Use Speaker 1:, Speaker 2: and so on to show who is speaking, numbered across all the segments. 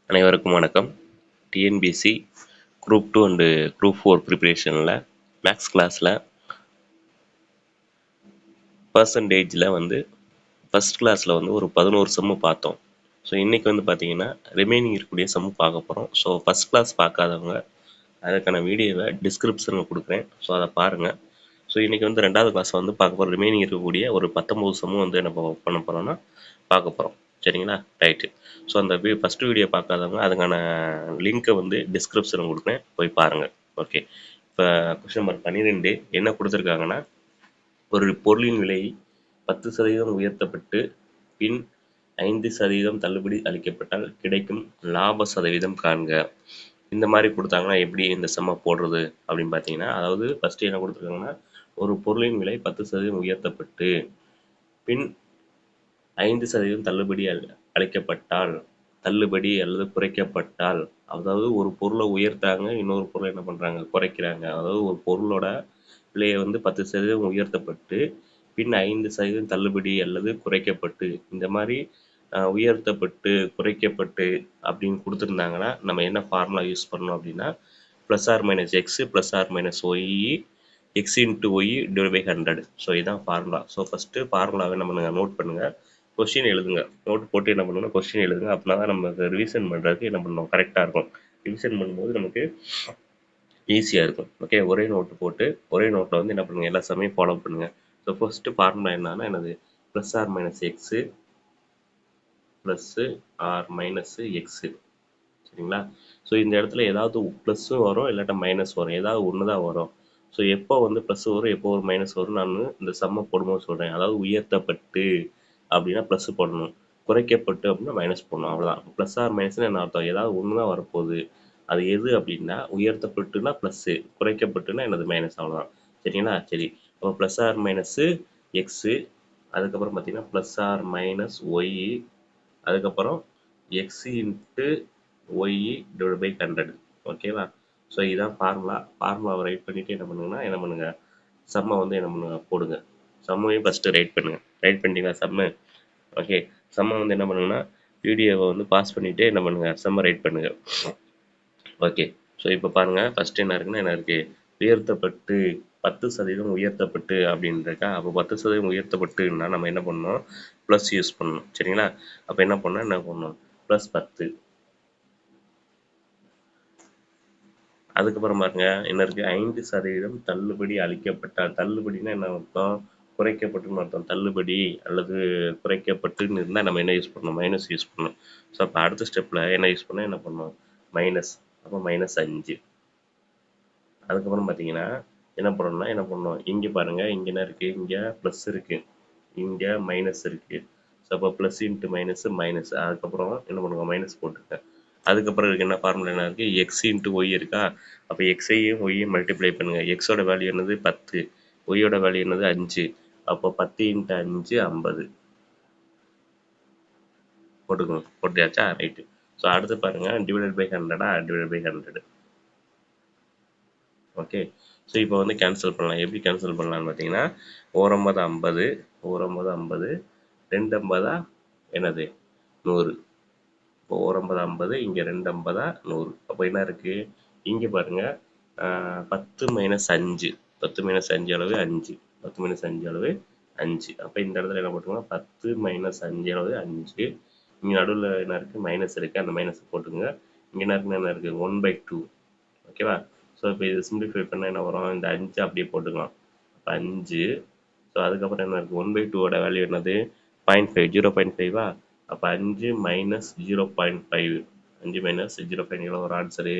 Speaker 1: அனைவருக்கும் வணக்கம். TNPSC group 2 and group 4 ப்ரிப்பரேஷனில் மேக்ஸ் கிளாஸில் பர்சன்டேஜில் ஃபஸ்ட் கிளாஸில் ஒரு 11 சம்மு பார்த்தோம். ஸோ இன்றைக்கி பார்த்தீங்கன்னா ரிமைனிங் இருக்கக்கூடிய சம்மு பார்க்க போகிறோம். ஸோ ஃபஸ்ட் கிளாஸ் பார்க்காதவங்க அதுக்கான வீடியோவை டிஸ்கிரிப்ஷனில் கொடுக்குறேன். ஸோ அதை பாருங்கள். ஸோ இன்றைக்கி ரெண்டாவது கிளாஸ் பார்க்க போகிற ரிமைனிங் இருக்கக்கூடிய ஒரு 19 சம்மு என்ன பண்ண போகிறோம்னா பார்க்க போகிறோம். சரிங்களா? ரைட்டு. ஸோ அந்த ஃபஸ்ட்டு வீடியோ பார்க்காதவங்க அதுக்கான லிங்க்கை டிஸ்கிரிப்ஷனில் கொடுக்குறேன், போய் பாருங்கள். ஓகே. இப்போ கொஸ்டின் நம்பர் 12 என்ன கொடுத்துருக்காங்கன்னா, ஒரு பொருளின் விலை 10% உயர்த்தப்பட்டு பின் 5% தள்ளுபடி அளிக்கப்பட்டால் கிடைக்கும் லாப சதவீதம் காண்க. இந்த மாதிரி கொடுத்தாங்கன்னா எப்படி இந்த செம்ம போடுறது அப்படின்னு பார்த்தீங்கன்னா, அதாவது ஃபஸ்ட்டு என்ன கொடுத்துருக்காங்கன்னா, ஒரு பொருளின் விலை 10% உயர்த்தப்பட்டு பின் 5% தள்ளுபடி அளிக்கப்பட்டால், தள்ளுபடி அல்லது குறைக்கப்பட்டால், அதாவது ஒரு பொருளை உயர்த்தாங்க, இன்னொரு பொருளை என்ன பண்ணுறாங்க, குறைக்கிறாங்க. அதாவது ஒரு பொருளோட விலையை 10% உயர்த்தப்பட்டு பின் 5% தள்ளுபடி அல்லது குறைக்கப்பட்டு, இந்த மாதிரி உயர்த்தப்பட்டு குறைக்கப்பட்டு அப்படின்னு கொடுத்துருந்தாங்கன்னா நம்ம என்ன ஃபார்முலா யூஸ் பண்ணணும் அப்படின்னா, plus or minus x plus or minus y x into y divide by 100. So இதுதான் ஃபார்முலா. ஸோ ஃபஸ்ட்டு ஃபார்முலாவை நம்ம நோட் பண்ணுங்கள், கொஸ்டின் எழுதுங்க. நோட் போட்டு என்ன பண்ணணும்னா கொஸ்டின் எழுதுங்க. அப்படின்னா தான் நம்ம ரிவிஷன் பண்ணுறதுக்கு என்ன பண்ணணும், கரெக்டாக இருக்கும். ரிவிஷன் பண்ணும்போது நமக்கு ஈஸியாக இருக்கும். ஓகே. ஒரே நோட்டு போட்டு ஒரே நோட்டில் என்ன பண்ணுங்கள், எல்லா சமயம் ஃபாலோ பண்ணுங்கள். ஸோ ஃபஸ்ட்டு ஃபார்முலா என்னன்னா என்னது, plus or minus x plus or minus x. சரிங்களா? ஸோ இந்த இடத்துல ஏதாவது ப்ளஸ்ஸும் வரும், இல்லாட்டா மைனஸ் வரும், ஏதாவது ஒன்று தான் வரும். ஸோ எப்போ ப்ளஸ் வரும், எப்போ ஒரு மைனஸ் வரும், நான் இந்த சம்மை போடும்போது சொல்கிறேன். அதாவது உயர்த்தப்பட்டு அப்படின்னா ப்ளஸ் போடணும், குறைக்கப்பட்டு அப்படின்னா மைனஸ் போடணும். அவ்வளோதான். ப்ளஸ் ஆர் மைனஸ்னு என்ன அர்த்தம், ஏதாவது ஒன்று தான் வரப்போகுது. அது எது அப்படின்னா, உயர்த்தப்பட்டுனா ப்ளஸ்ஸு, குறைக்கப்பட்டுனா என்னது மைனஸ். அவ்வளோதான். சரிங்களா? சரி. அப்போ ப்ளஸ் ஆர் மைனஸ்ஸு எக்ஸு, அதுக்கப்புறம் பார்த்தீங்கன்னா ப்ளஸ் ஆர் மைனஸ் ஒய், அதுக்கப்புறம் x into y divide by 100. ஓகேவா? ஸோ இதுதான் ஃபார்முலாவை ரைட் பண்ணிவிட்டு என்ன பண்ணுங்க, சம்மை என்ன பண்ணுங்க, போடுங்க. சம்மையும் ஃபஸ்ட்டு ரைட் பண்ணுங்கள். ரைட் பண்ணிட்டீங்களா சம்மு? ஓகே. சம்மை என்ன பண்ணுங்கன்னா, வீடியோவை பாஸ் பண்ணிவிட்டு என்ன பண்ணுங்கள், சம்மை ரைட் பண்ணுங்கள். ஓகே. ஸோ இப்போ பாருங்கள், ஃபஸ்ட்டு என்ன இருக்குன்னா என்ன இருக்குது, உயர்த்தப்பட்டு 10% உயர்த்தப்பட்டு அப்படின்னு இருக்கா. அப்போ 10% உயர்த்தப்பட்டுன்னா நம்ம என்ன பண்ணணும், ப்ளஸ் யூஸ் பண்ணணும். சரிங்களா? அப்போ என்ன பண்ணணும், ப்ளஸ் 10. அதுக்கப்புறம் பாருங்க என்ன இருக்குது, 5% தள்ளுபடி அளிக்கப்பட்டால், தள்ளுபடினா என்ன அர்த்தம், குறைக்கப்பட்டுன்னு அர்த்தம். தள்ளுபடி அல்லது குறைக்கப்பட்டுன்னு இருந்தால் நம்ம என்ன யூஸ் பண்ணணும், மைனஸ் யூஸ் பண்ணணும். ஸோ அப்போ அடுத்த ஸ்டெப்பில் என்ன யூஸ் பண்ணால் என்ன பண்ணணும், மைனஸ். அப்போ -5. அதுக்கப்புறம் பார்த்தீங்கன்னா என்ன பண்ணணும், இங்கே பாருங்கள், இங்கே என்ன இருக்குது, இங்கே ப்ளஸ் இருக்குது, இங்கே மைனஸ் இருக்குது. ஸோ அப்போ ப்ளஸ் இன்ட்டு மைனஸு மைனஸ். அதுக்கப்புறம் என்ன பண்ணுங்க, மைனஸ் போட்டுருக்கேன். அதுக்கப்புறம் இருக்குது என்ன ஃபார்முலா என்ன இருக்குது, எக்ஸ் இன்ட்டு ஒய் இருக்கா. அப்போ எக்ஸையும் ஒய்யும் மல்டிப்ளை பண்ணுங்கள். எக்ஸோட வேல்யூ என்னது 10, ஒய்யோட வேல்யூ என்னது 5. அப்போ 10 இன்ட்டு 5 50 போட்டுக்கோங்க. போட்டியாச்சா? ரைட்டு. ஸோ அடுத்து பாருங்கள், divided by 100, divided by 100. Okay. So இப்போ கேன்சல் பண்ணலாம். எப்படி கேன்சல் பண்ணலான்னு பார்த்தீங்கன்னா, ஓரம்பது 50, ஓரம்பது 50, 2 50 என்னது 100. இப்போ ஓரம்பது 50, இங்கே 2 50 100. அப்போ என்ன இருக்குது, இங்கே பாருங்கள் 10 மைனஸ் 5, 10 மைனஸ் 5 அளவு 5, 10 மைனஸ் 5 அளவு 5. அப்போ இந்த இடத்துல என்ன போட்டுக்கோங்க, 10 மைனஸ் 5 அளவு 5. இங்கே நடுவில் என்ன இருக்குது, மைனஸ் இருக்குது, அந்த மைனஸ் போட்டுங்க. இங்கே என்ன இருக்குது 1/2. ஓகேவா? ஸோ இப்போ இது சிம்பிளிஃபை பண்ணால் என்ன வரும், இந்த 5 அப்படியே போட்டுக்கலாம். அப்போ 5. ஸோ அதுக்கப்புறம் என்ன இருக்குது, 1/2 வேல்யூ என்னது 0.5, 0.5. அப்போ 5 மைனஸ் 0.5, 5 மைனஸ் 0.5 ஒரு ஆன்சரு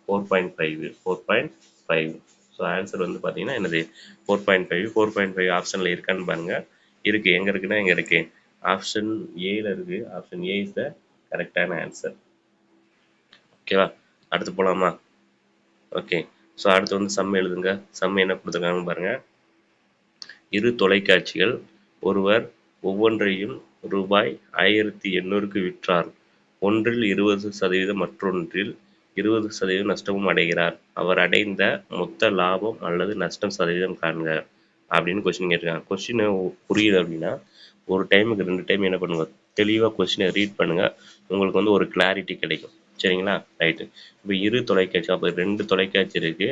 Speaker 1: 4.5, 4.5. ஸோ ஆன்சர் பார்த்தீங்கன்னா என்னது 4.5. 4.5 ஆப்ஷனில் இருக்கான்னு பாருங்கள். இருக்குது. எங்கே இருக்குன்னா எங்கே இருக்குது, ஆப்ஷன் ஏல இருக்குது. ஆப்ஷன் ஏ இஸ் த கரெக்டான ஆன்சர். ஓகேவா? அடுத்து போகலாமா? ஓகே. ஸோ அடுத்து சம் எழுதுங்க. சம் என்ன கொடுத்துருக்காங்கன்னு பாருங்கள். இரு தொலைக்காட்சிகள், ஒருவர் ஒவ்வொன்றையும் ரூபாய் 1800க்கு விற்றார். ஒன்றில் 20%, மற்றொன்றில் 20% நஷ்டமும் அடைகிறார். அவர் அடைந்த மொத்த லாபம் அல்லது நஷ்டம் சதவீதம் காண்க அப்படின்னு கொஸ்டின் கேட்டிருக்காங்க. கொஸ்டினை புரியுது அப்படின்னா ஒரு டைமுக்கு 2 டைம் என்ன பண்ணுங்க, தெளிவாக கொஸ்டினை ரீட் பண்ணுங்கள். உங்களுக்கு ஒரு கிளாரிட்டி கிடைக்கும். சரிங்களா? ரைட்டு. இப்போ இரு தொலைக்காட்சி அப்போ 2 தொலைக்காட்சி இருக்கு.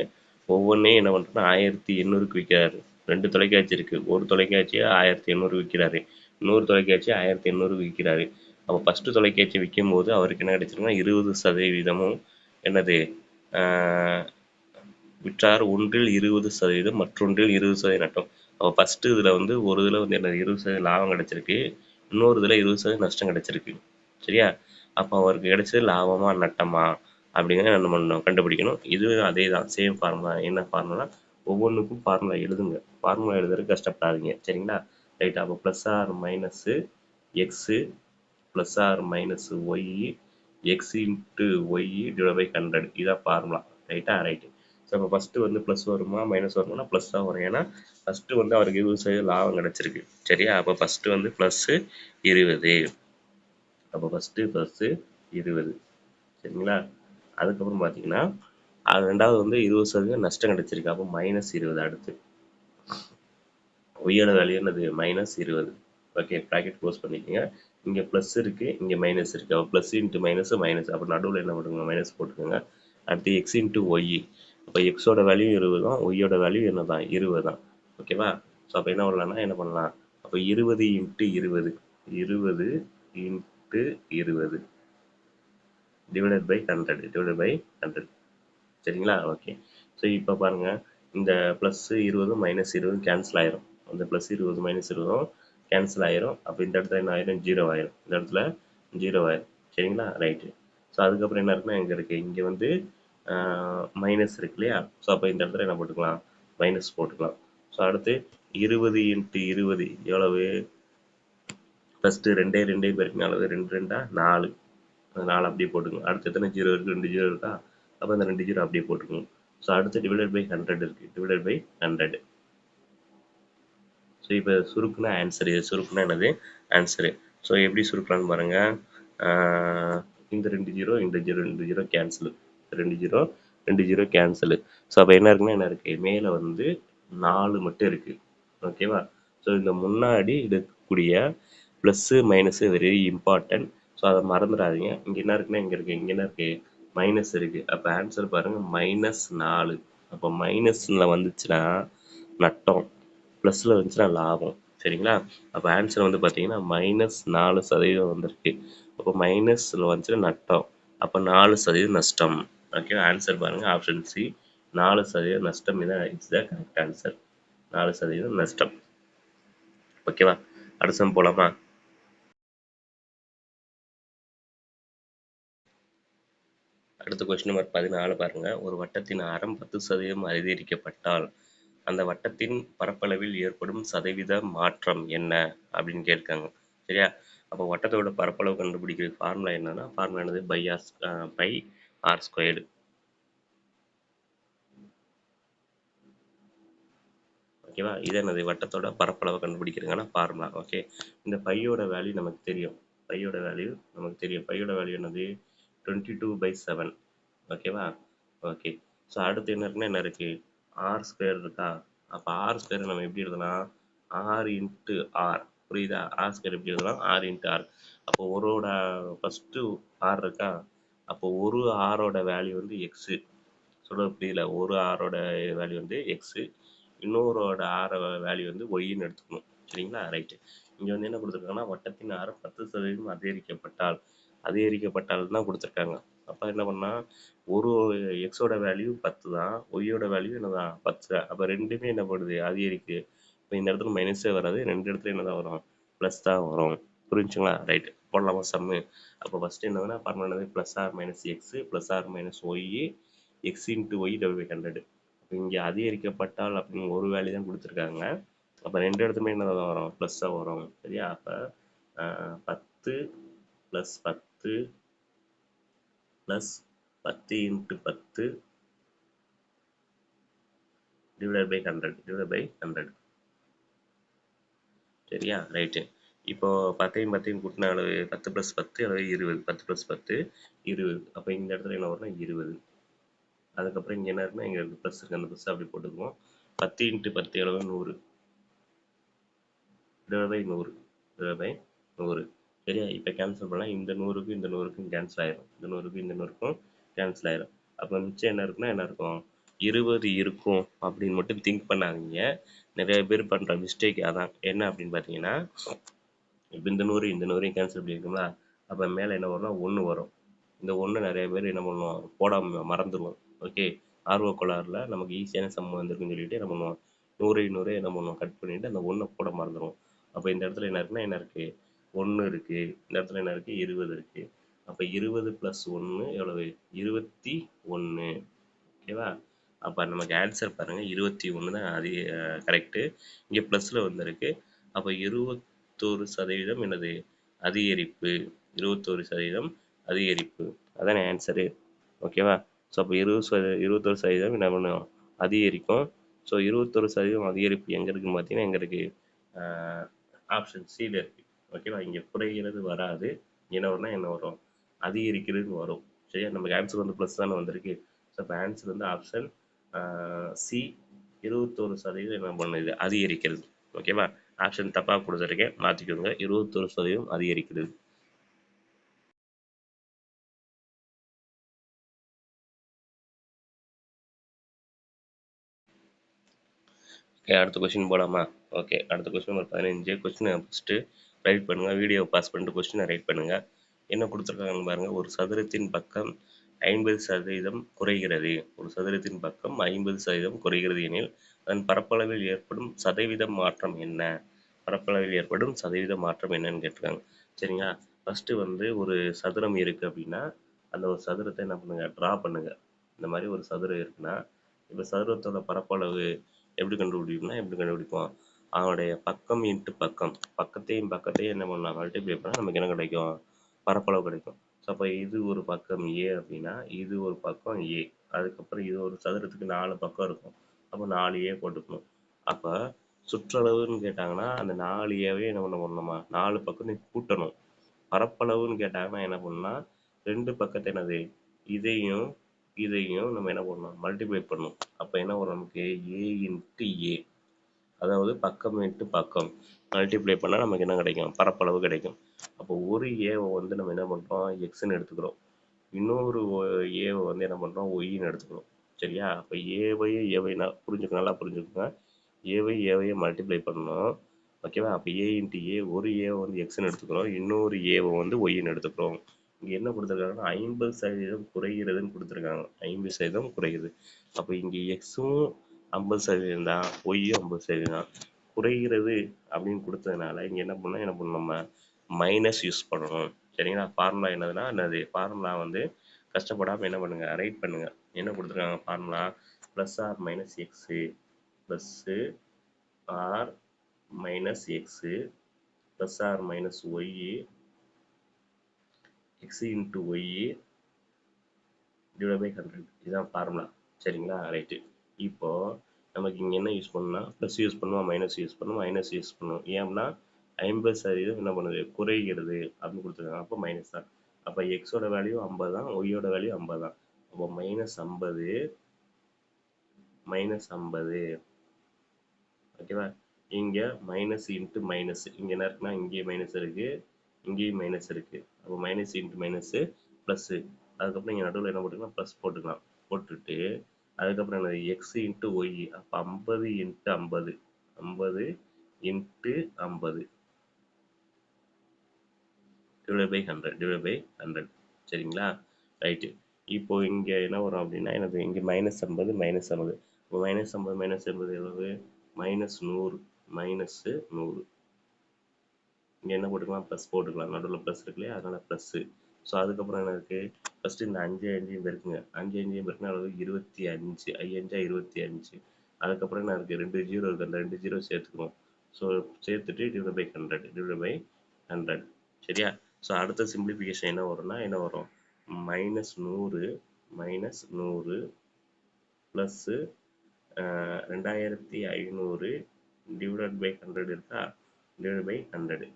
Speaker 1: ஒவ்வொன்னையும் என்ன பண்றோம்னா 1800க்கு விக்கிறாரு. 2 தொலைக்காட்சி இருக்கு. ஒரு தொலைக்காட்சிய 1800 விக்கிறாரு. இன்னொரு தொலைக்காட்சிய 1800க்கு விக்கிறாரு. அப்போ ஃபர்ஸ்ட் தொலைக்காட்சி விக்கும்போது அவருக்கு என்ன கிடைச்சிருக்குன்னா 20% என்னது ஆ விற்றார். ஒன்றில் 20% மற்றொன்றில் 20% நட்டம். அப்போ ஃபர்ஸ்ட் இதுல வந்து ஒரு இதுல வந்து என்ன 20% லாபம் கிடைச்சிருக்கு. இன்னொரு இதுல 20% நஷ்டம் கிடைச்சிருக்கு. சரியா? அப்போ அவருக்கு கிடைச்சது லாபமா நட்டமா அப்படிங்கிறத நம்ம கண்டுபிடிக்கணும். இதுவும் அதே தான் சேம் ஃபார்முலா. என்ன ஃபார்முலா? ஒவ்வொன்றுக்கும் ஃபார்முலா எழுதுங்க. ஃபார்முலா எழுதுறதுக்கு கஷ்டப்படாதீங்க. சரிங்களா? ரைட். அப்போ plus or minus x plus or minus y x into y divide by 100 இதான் ஃபார்முலா. ரைட்டா? ரைட்டு. ஸோ அப்போ ஃபஸ்ட்டு வந்து ப்ளஸ் வருமா மைனஸ் வருமானா ப்ளஸ் தான் வரும். ஏன்னா ஃபஸ்ட்டு வந்து அவருக்கு 20% லாபம் கிடச்சிருக்கு. சரியா? அப்போ ஃபஸ்ட்டு வந்து ப்ளஸ்ஸு 20. அப்போ ஃபஸ்ட்டு ப்ளஸ்ஸு 20. சரிங்களா? அதுக்கப்புறம் பார்த்தீங்கன்னா அது ரெண்டாவது வந்து 20% நஷ்டம் கிடச்சிருக்கு. அப்போ -20 அடுத்து. ஒய்யோட வேல்யூ என்னது -20. ஓகே, ப்ராக்கெட் க்ளோஸ் பண்ணிக்கோங்க. இங்கே ப்ளஸ் இருக்குது, இங்கே மைனஸ் இருக்குது. அப்போ ப்ளஸ் இன்ட்டு மைனஸ் மைனஸ். அப்போ நடுவில் என்ன பண்ணுங்க மைனஸ் போட்டுக்கோங்க. அடுத்து எக்ஸ் இன்ட்டு ஒய். அப்போ எக்ஸோட வேல்யூ 20 தான், ஒய்யோட வேல்யூ என்ன தான் 20 தான். ஓகேவா? ஸோ அப்போ என்ன பண்ணலாம்னா என்ன பண்ணலாம்? அப்போ 20 into 20 20 into 20 divided by 100 divided by 100. சரிங்களா? ஓகே. ஸோ இப்போ பாருங்கள், இந்த ப்ளஸ் 20 -20 கேன்சல் ஆயிரும். அந்த ப்ளஸ் 20 -20 கேன்சல் ஆயிரும். அப்போ இந்த இடத்துல என்ன ஆயிரும்? 0 ஆயிரும். இந்த இடத்துல 0 ஆயிரும். சரிங்களா? ரைட்டு. ஸோ அதுக்கப்புறம் என்ன இருக்குன்னா இங்கே இருக்குது, இங்கே வந்து மைனஸ் இருக்கு இல்லையா? ஸோ அப்போ இந்த இடத்துல என்ன போட்டுக்கலாம்? மைனஸ் போட்டுக்கலாம். ஸோ அடுத்து 20 இன்ட்டு 20 எவ்வளவு? ஃபஸ்ட்டு 2 பெருக்கின அளவு 2 2 4. அந்த 4 அப்படியே போட்டுக்கோங்க. அடுத்து எத்தனை 0 இருக்குது? 2 0 இருக்கா? அப்போ அந்த 2 0 அப்படியே போட்டுக்கோங்க. ஸோ அடுத்து டிவைடட் பை 100 இருக்குது. Divided by 100. ஸோ இப்போ சுருக்குனா ஆன்சர். இது சுருக்குனா என்னது? ஆன்சரு. ஸோ எப்படி சுருக்கலான்னு பாருங்கள். இந்த 2 0 இந்த 0 2 0 கேன்சலு. 2 0 2 0 கேன்சலு. ஸோ அப்போ என்ன இருக்குன்னா என்ன இருக்குது? மேலே வந்து 4 மட்டும் இருக்குது. ஓகேவா? ஸோ இந்த முன்னாடி இருக்கக்கூடிய plus minus very important. So அதை மறந்துடாதீங்க. இங்கே என்ன இருக்குன்னா இங்கே இருக்குது, இங்கே என்ன இருக்குது? மைனஸ் இருக்குது. அப்போ ஆன்சர் பாருங்கள் -4. அப்போ மைனஸில் வந்துச்சுன்னா நட்டம், ப்ளஸில் வந்துச்சுன்னா லாபம். சரிங்களா? அப்போ ஆன்சர் வந்து பார்த்தீங்கன்னா -4% வந்திருக்கு. அப்போ மைனஸில் வந்துச்சுன்னா நட்டம், அப்போ 4% நஷ்டம். ஓகே, ஆன்சர் பாருங்கள் ஆப்ஷன் சி 4% நஷ்டம். இதான் இட்ஸ் த கரெக்ட் ஆன்சர். 4% நஷ்டம். ஓகேவா? அடுத்த சம் போலாமா? அடுத்த கொஸ்டின் நம்பர் 14 பாருங்க. ஒரு வட்டத்தின் ஆரம் 10% அதிகரிக்கப்பட்டால் அந்த வட்டத்தின் பரப்பளவில் ஏற்படும் சதவீத மாற்றம் என்ன அப்படின்னு கேட்காங்க. சரியா? அப்போ வட்டத்தோட பரப்பளவு கண்டுபிடிக்கிற ஃபார்முலா என்னன்னா, ஃபார்முலா என்னது? Pi r squared. ஓகேவா? இது என்னது? வட்டத்தோட பரப்பளவை கண்டுபிடிக்கிறதுக்கான ஃபார்முலா. ஓகே, இந்த பையோட வேல்யூ நமக்கு தெரியும். பையோட வேல்யூ நமக்கு தெரியும். பையோட வேல்யூ என்னது? 22/7. ஓகேவா? ஓகே. ஸோ அடுத்து என்ன இருக்குன்னா என்ன இருக்குது? ஆர் ஸ்கொயர் இருக்கா? அப்போ ஆர் ஸ்கொயர் நம்ம எப்படி எழுதலாம்? R into r. புரியுதா? ஆர் ஸ்கொயர் எப்படி எழுதலாம்? R into r. அப்போ ஒரோட ஃபஸ்ட்டு ஆர் இருக்கா? அப்போ ஒரு ஆரோட வேல்யூ வந்து எக்ஸு. சொல்கிறது புரியல? ஒரு ஆரோட வேல்யூ வந்து எக்ஸு, இன்னொரோட ஆர வேல்யூ வந்து ஒய்ன்னு எடுத்துக்கணும். சரிங்களா? ரைட்டு. இங்கே வந்து என்ன கொடுத்துருக்காங்கன்னா, வட்டத்தின் ஆரம் 10% அதிகரிக்கப்பட்டால் தான் கொடுத்துருக்காங்க. அப்போ என்ன பண்ணால், ஒரு எக்ஸோட வேல்யூ 10 தான், ஒய்யோட வேல்யூ என்ன தான் 10. அப்போ ரெண்டுமே என்ன பண்ணுது? அதிகரிக்கு. இப்போ இந்த இடத்துல மைனஸே வராது, ரெண்டு இடத்துல என்ன தான் வரும்? ப்ளஸ் தான் வரும். புரிஞ்சுங்களா? ரைட்டு. போடலாமா சம்மு? அப்போ ஃபஸ்ட்டு என்னதுன்னா ஃபார்முலா என்னது? Plus or minus x plus or minus y x into y divide by 100. இங்கே அதிகரிக்கப்பட்டால் அப்படின்னு ஒரு வேல்யூ தான் கொடுத்துருக்காங்க. அப்போ ரெண்டு இடத்துலையுமே என்ன தான் வரும்? ப்ளஸ் தான் வரும். சரியா? அப்போ 10 plus 10 plus 10 into 10 divide by 100 divide by 100. சரியா? ரைட்டு. இப்போ 10யும் 10யும் கூட்டின அளவு 10 ப்ளஸ் 10 அளவு 20. 10 ப்ளஸ் 10 20. அப்போ இந்த இடத்துல என்ன வரும்னா 20. அதுக்கப்புறம் இங்கே என்ன இருக்குன்னா இங்கே ப்ளஸ் இருக்குது, அந்த ப்ளஸ் அப்படி போட்டுக்குவோம். 10 இன்ட்டு 10 எவ்வளவு? 100 டிவைட் பை 100 டிவைட் பை 100. சரியா? இப்போ கேன்சல் பண்ணால் இந்த 100க்கும் இந்த 100க்கும் கேன்சல் ஆயிரும். இந்த 100க்கும் இந்த 100க்கும் கேன்சல் ஆயிரும். அப்போ மிச்சம் என்ன இருக்குன்னா என்ன இருக்கும்? 20 இருக்கும் அப்படின்னு மட்டும் திங்க் பண்ணாதீங்க. நிறைய பேர் பண்ணுற மிஸ்டேக் அதான். என்ன அப்படின்னு பார்த்தீங்கன்னா, இப்போ இந்த 100 இந்த 100யும் கேன்சல் பண்ணியிருக்கோம்ல, அப்போ மேலே என்ன வரும்னா 1 வரும். இந்த 1 நிறைய பேர் என்ன பண்ணுவோம்? போடாம மறந்துருவோம். ஓகே. ஆர்வக் கோளாறுல நமக்கு ஈஸியான சம் வந்திருக்குன்னு சொல்லிட்டு என்ன பண்ணுவோம்? 100 100 என்ன பண்ணுவோம்? கட் பண்ணிட்டு அந்த 1 போட மறந்துருவோம். அப்போ இந்த இடத்துல என்ன இருக்குன்னா என்ன இருக்கு? 1 இருக்கு. இந்த இடத்துல என்ன இருக்கு? 20 இருக்கு. அப்போ 20 + 1 எவ்வளவு? 21. ஓகேவா? அப்போ நமக்கு ஆன்சர் பாருங்க 21 தான் அது கரெக்டு. இங்கே ப்ளஸில் வந்திருக்கு. அப்போ 21% என்னது? அதிகரிப்பு. 21% அதிகரிப்பு. அதானே ஆன்சரு. ஓகேவா? ஸோ அப்போ 21% என்ன பண்ணும்? அதிகரிக்கும். ஸோ 21% அதிகரிப்பு எங்கே இருக்குன்னு பார்த்தீங்கன்னா எங்கே இருக்கு? ஆப்ஷன் சியில் இருக்கு. ஓகேவா? இங்கே குறைகிறது வராது. என்ன வரும்னா என்ன வரும்? அதிகரிக்கிறதுன்னு வரும். சரியா? நமக்கு ஆன்சர் வந்து ப்ளஸ் தானே வந்திருக்கு. ஸோ அப்போ ஆன்சர் வந்து ஆப்ஷன் சி. 21% என்ன பண்ணுது? அதிகரிக்கிறது. ஓகேவா? ஆப்ஷன் தப்பாக கொடுத்துருக்கேன், மாற்றிக்கோங்க. 21% அதிகரிக்கிறது. ஓகே, அடுத்த கொஸ்டின் போகலாமா? ஓகே, அடுத்த கொஸ்டின் ஒரு 15 கொஸ்டினை ஃபஸ்ட்டு ரைட் பண்ணுங்கள். வீடியோ பாஸ் பண்ணிட்டு கொஸ்டினை ரைட் பண்ணுங்கள். என்ன கொடுத்துருக்காங்கன்னு பாருங்கள். ஒரு சதுரத்தின் பக்கம் 50% குறைகிறது. ஒரு சதுரத்தின் பக்கம் 50% குறைகிறது எனில் அதன் பரப்பளவில் ஏற்படும் சதவீத மாற்றம் என்ன? பரப்பளவில் ஏற்படும் சதவீத மாற்றம் என்னன்னு கேட்டிருக்காங்க. சரிங்களா? ஃபஸ்ட்டு வந்து ஒரு சதுரம் இருக்குது அப்படின்னா அந்த ஒரு சதுரத்தை என்ன பண்ணுங்கள்? ட்ரா பண்ணுங்கள். இந்த மாதிரி ஒரு சதுரம் இருக்குன்னா இப்போ சதுரத்தோட பரப்பளவு எப்படி கண்டுபிடிப்போம்? அதனுடைய பக்கம் இன்ட்டு பக்கம், பக்கத்தையும் என்ன பண்ணலாம்? மல்டிப்ளை பண்ணால் நமக்கு என்ன கிடைக்கும்? பரப்பளவு கிடைக்கும். ஸோ அப்போ இது ஒரு பக்கம் ஏ அப்படின்னா இது ஒரு பக்கம் ஏ. அதுக்கப்புறம் இது ஒரு சதுரத்துக்கு 4 பக்கம் இருக்கும். அப்போ 4 ஏ போட்டுக்கணும். அப்போ சுற்றளவுன்னு கேட்டாங்கன்னா அந்த 4 ஏவே என்ன பண்ணணுமா? 4 பக்கத்தையும் கூட்டணும். பரப்பளவுன்னு கேட்டாங்கன்னா என்ன பண்ணணும்னா 2 பக்கத்தை என்னது? இதையும் இதையும் நம்ம என்ன பண்ணணும்? மல்டிப்ளை பண்ணணும். அப்போ என்ன வரும் நமக்கு? ஏ இன்ட்டு ஏ. அதாவது பக்கம் இன்ட்டு பக்கம் மல்டிப்ளை பண்ணால் நமக்கு என்ன கிடைக்கும்? பரப்பளவு கிடைக்கும். அப்போ ஒரு ஏவை வந்து நம்ம என்ன பண்ணுறோம்? எக்ஸ்ன்னு எடுத்துக்கிறோம். இன்னொரு ஏவை வந்து என்ன பண்ணுறோம்? ஒய்ன்னு எடுத்துக்கிறோம். சரியா? அப்போ ஏவை நல்லா புரிஞ்சுக்கோங்க. ஏவையை மல்டிப்ளை பண்ணணும். ஓகேவா? அப்போ ஏ இன்ட்டு ஏ, ஒரு ஏவை வந்து எக்ஸ்ன்னு எடுத்துக்கிறோம், இன்னொரு ஏவை வந்து ஒய்ன்னு எடுத்துக்கிறோம். இங்கே என்ன கொடுத்துருக்காங்கன்னா 50% குறைகிறதுன்னு கொடுத்துருக்காங்க. 50% குறையுது. அப்போ இங்கே எக்ஸும் 50% தான், ஒய்யும் 50% தான். குறைகிறது அப்படின்னு கொடுத்ததுனால இங்கே என்ன பண்ணணும் நம்ம? மைனஸ் யூஸ் பண்ணணும். சரிங்களா? ஃபார்முலா என்னது? ஃபார்முலா வந்து கஷ்டப்படாமல் என்ன பண்ணுங்க? ரைட் பண்ணுங்க. என்ன கொடுத்துருக்காங்க formula? Plus or minus x plus or minus x plus or minus y x into y divide by 100. இதுதான் ஃபார்முலா. சரிங்களா? ரைட்டு. இப்போது நமக்கு இங்கே என்ன யூஸ் பண்ணணும்னா ப்ளஸ் யூஸ் பண்ணுவோம், மைனஸ் யூஸ் பண்ணுவோம், மைனஸ் யூஸ் பண்ணுவோம். ஏன்னா 50% என்ன பண்ணுது? குறைகிறது அப்படின்னு கொடுத்துருக்காங்க. அப்போ மைனஸ் தான். அப்போ எக்ஸோட வேல்யூ 50 தான், ஒய்யோட வேல்யூ 50 தான். அப்போ -50 ஓகேவா? இங்கே மைனஸ் இன்ட்டு மைனஸ், இங்கே என்ன இருக்குன்னா இங்கேயும் மைனஸ் இருக்குது, இங்கேயும் மைனஸ் இருக்குது. அப்போ மைனஸ் இன்ட்டு மைனஸு ப்ளஸ்ஸு. அதுக்கப்புறம் இங்கே நடுவில் என்ன போட்டுக்கலாம்? ப்ளஸ் போட்டுக்கலாம். போட்டுட்டு அதுக்கப்புறம் என்னது? X into y. அப்போ 50 இன்ட்டு 50, 50 இன்ட்டு 50 டிவைட் பை 100. சரிங்களா? ரைட்டு. இப்போ இங்கே என்ன வரும் அப்படின்னா என்னது? இங்கே -50 -50. இப்போ -50 -50 எவ்வளவு? -100 -100. இங்கே என்ன போட்டுக்கலாம்? ப்ளஸ் போட்டுக்கலாம். நடுவில் ப்ளஸ் இருக்கு இல்லையா? அதனால் ப்ளஸ்ஸு. ஸோ அதுக்கப்புறம் என்ன இருக்குது? ஃபஸ்ட்டு இந்த 5 5 பெருக்குங்க. 5 5 பெருக்குனா அளவு 25. 5 25. அதுக்கப்புறம் என்ன இருக்குது? 2 ஜீரோ இருக்குது. அந்த 2 ஜீரோ சேர்த்துக்கணும். ஸோ சேர்த்துட்டு டிவைட் பை 100. சரியா? ஸோ அடுத்த சிம்பிளிஃபிகேஷன் என்ன வரும்னா என்ன வரும்? -100 -100 ப்ளஸ்ஸு 2500 டிவைட் பை 100 இருக்கா? Divide by 100.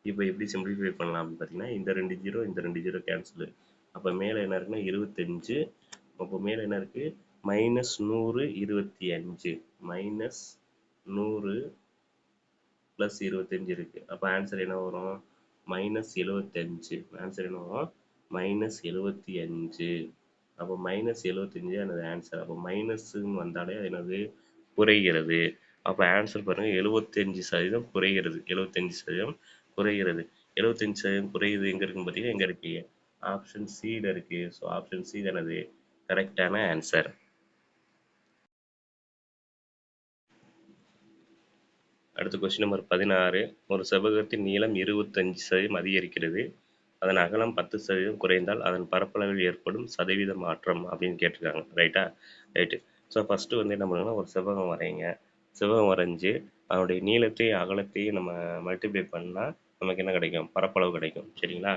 Speaker 1: இப்போ எப்படி சிம்பிளிஃபை பண்ணலாம் அப்படின்னு பார்த்தீங்கன்னா இந்த 2 ஜீரோ இந்த 2 ஜீரோ கேன்சலு. அப்போ மேலே என்ன இருக்குன்னா 25. அப்போ மேலே என்ன இருக்குது? -100 25 -100 + 25 இருக்குது. அப்போ ஆன்சர் என்ன வரும்? -75. ஆன்சர் என்ன வரும்? -75. அப்போ -75 எனது ஆன்சர். அப்போ மைனஸ்ன்னு வந்தாலே அது என்னது? குறைகிறது. அப்போ ஆன்சர் பாருங்க 75% குறைகிறது. 75% குறைகிறது. 75% குறையுது எங்க இருக்குன்னு பார்த்தீங்கன்னா, எங்க இருக்கு? ஆப்ஷன் சில இருக்கு. ஸோ ஆப்ஷன் சி தானது கரெக்டான ஆன்சர். அடுத்த கொஸ்டின் நம்பர் 16. ஒரு செவ்வகத்தின் நீளம் 25% அதிகரிக்கிறது. அதன் அகலம் 10% குறைந்தால் அதன் பரப்பளவில் ஏற்படும் சதவீத மாற்றம் அப்படின்னு கேட்டிருக்காங்க. ரைட்டா? ரைட்டு. ஸோ ஃபஸ்ட்டு வந்து என்ன பண்ணுங்கன்னா, ஒரு செவ்வகம் வரைங்க. செவ்வகம் வரைஞ்சு அதனுடைய நீளத்தையும் அகலத்தையும் நம்ம மல்டிப்ளை பண்ணால் நமக்கு என்ன கிடைக்கும்? பரப்பளவு கிடைக்கும். சரிங்களா?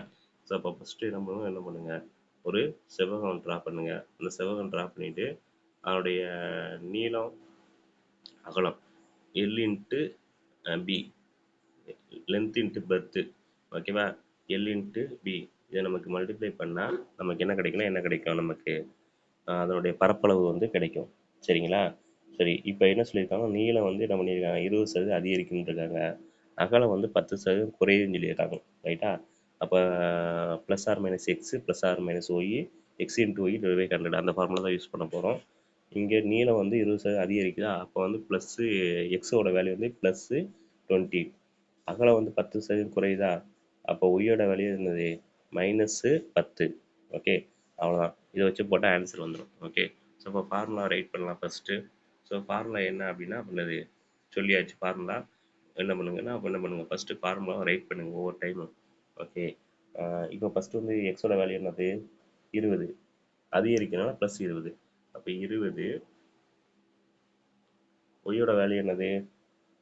Speaker 1: ஸோ அப்போ ஃபஸ்ட்டு என்ன பண்ணுங்க, ஒரு செவ்வகம் ட்ரா பண்ணுங்க. அந்த செவ்வகம் ட்ரா பண்ணிவிட்டு அதனுடைய நீளம் அகலம் l into b, length into breadth, ஓகேவா? எல் இன்ட்டு பி இதை நமக்கு மல்டிப்ளை பண்ணால் நமக்கு என்ன கிடைக்குன்னா, என்ன கிடைக்கும் நமக்கு? அதனுடைய பரப்பளவு வந்து கிடைக்கும். சரிங்களா? சரி, இப்போ என்ன சொல்லியிருக்காங்க? நீளம் வந்து என்ன பண்ணியிருக்காங்க? 20% அதிகரிக்குன்னு இருக்காங்க. அகலம் வந்து 10% குறையுதுன்னு சொல்லியிருக்காங்க. ரைட்டா? அப்போ plus or minus x plus or minus y x into y divide by 100 அந்த ஃபார்முலா தான் யூஸ் பண்ண போகிறோம். இங்கே நீளம் வந்து 20% அதிகரிக்குதா? அப்போ வந்து ப்ளஸ்ஸு எக்ஸோட வேல்யூ வந்து ப்ளஸ்ஸு 20. அகலம் வந்து 10% குறையுதா? அப்போ ஒய்யோட வேல்யூ என்னது? -10. ஓகே, அவ்வளோதான். இதை வச்சு போட்டால் ஆன்சர் வந்துடும். ஓகே, ஸோ இப்போ ஃபார்முலா ரைட் பண்ணலாம் ஃபஸ்ட்டு. ஸோ ஃபார்முலா என்ன அப்படின்னா என்னது சொல்லியாச்சு. ஃபார்முலா என்ன பண்ணுங்கன்னா, அப்போ என்ன பண்ணுங்கள், ஃபஸ்ட்டு ஃபார்முலா ரைட் பண்ணுங்கள் ஒவ்வொரு டைமும். ஓகே, இப்போ ஃபஸ்ட்டு வந்து எக்ஸோட வேல்யூ என்னது? 20. அதிகரிக்கிறனால +20. அப்போ 20. ஒய்யோட வேல்யூ என்னது?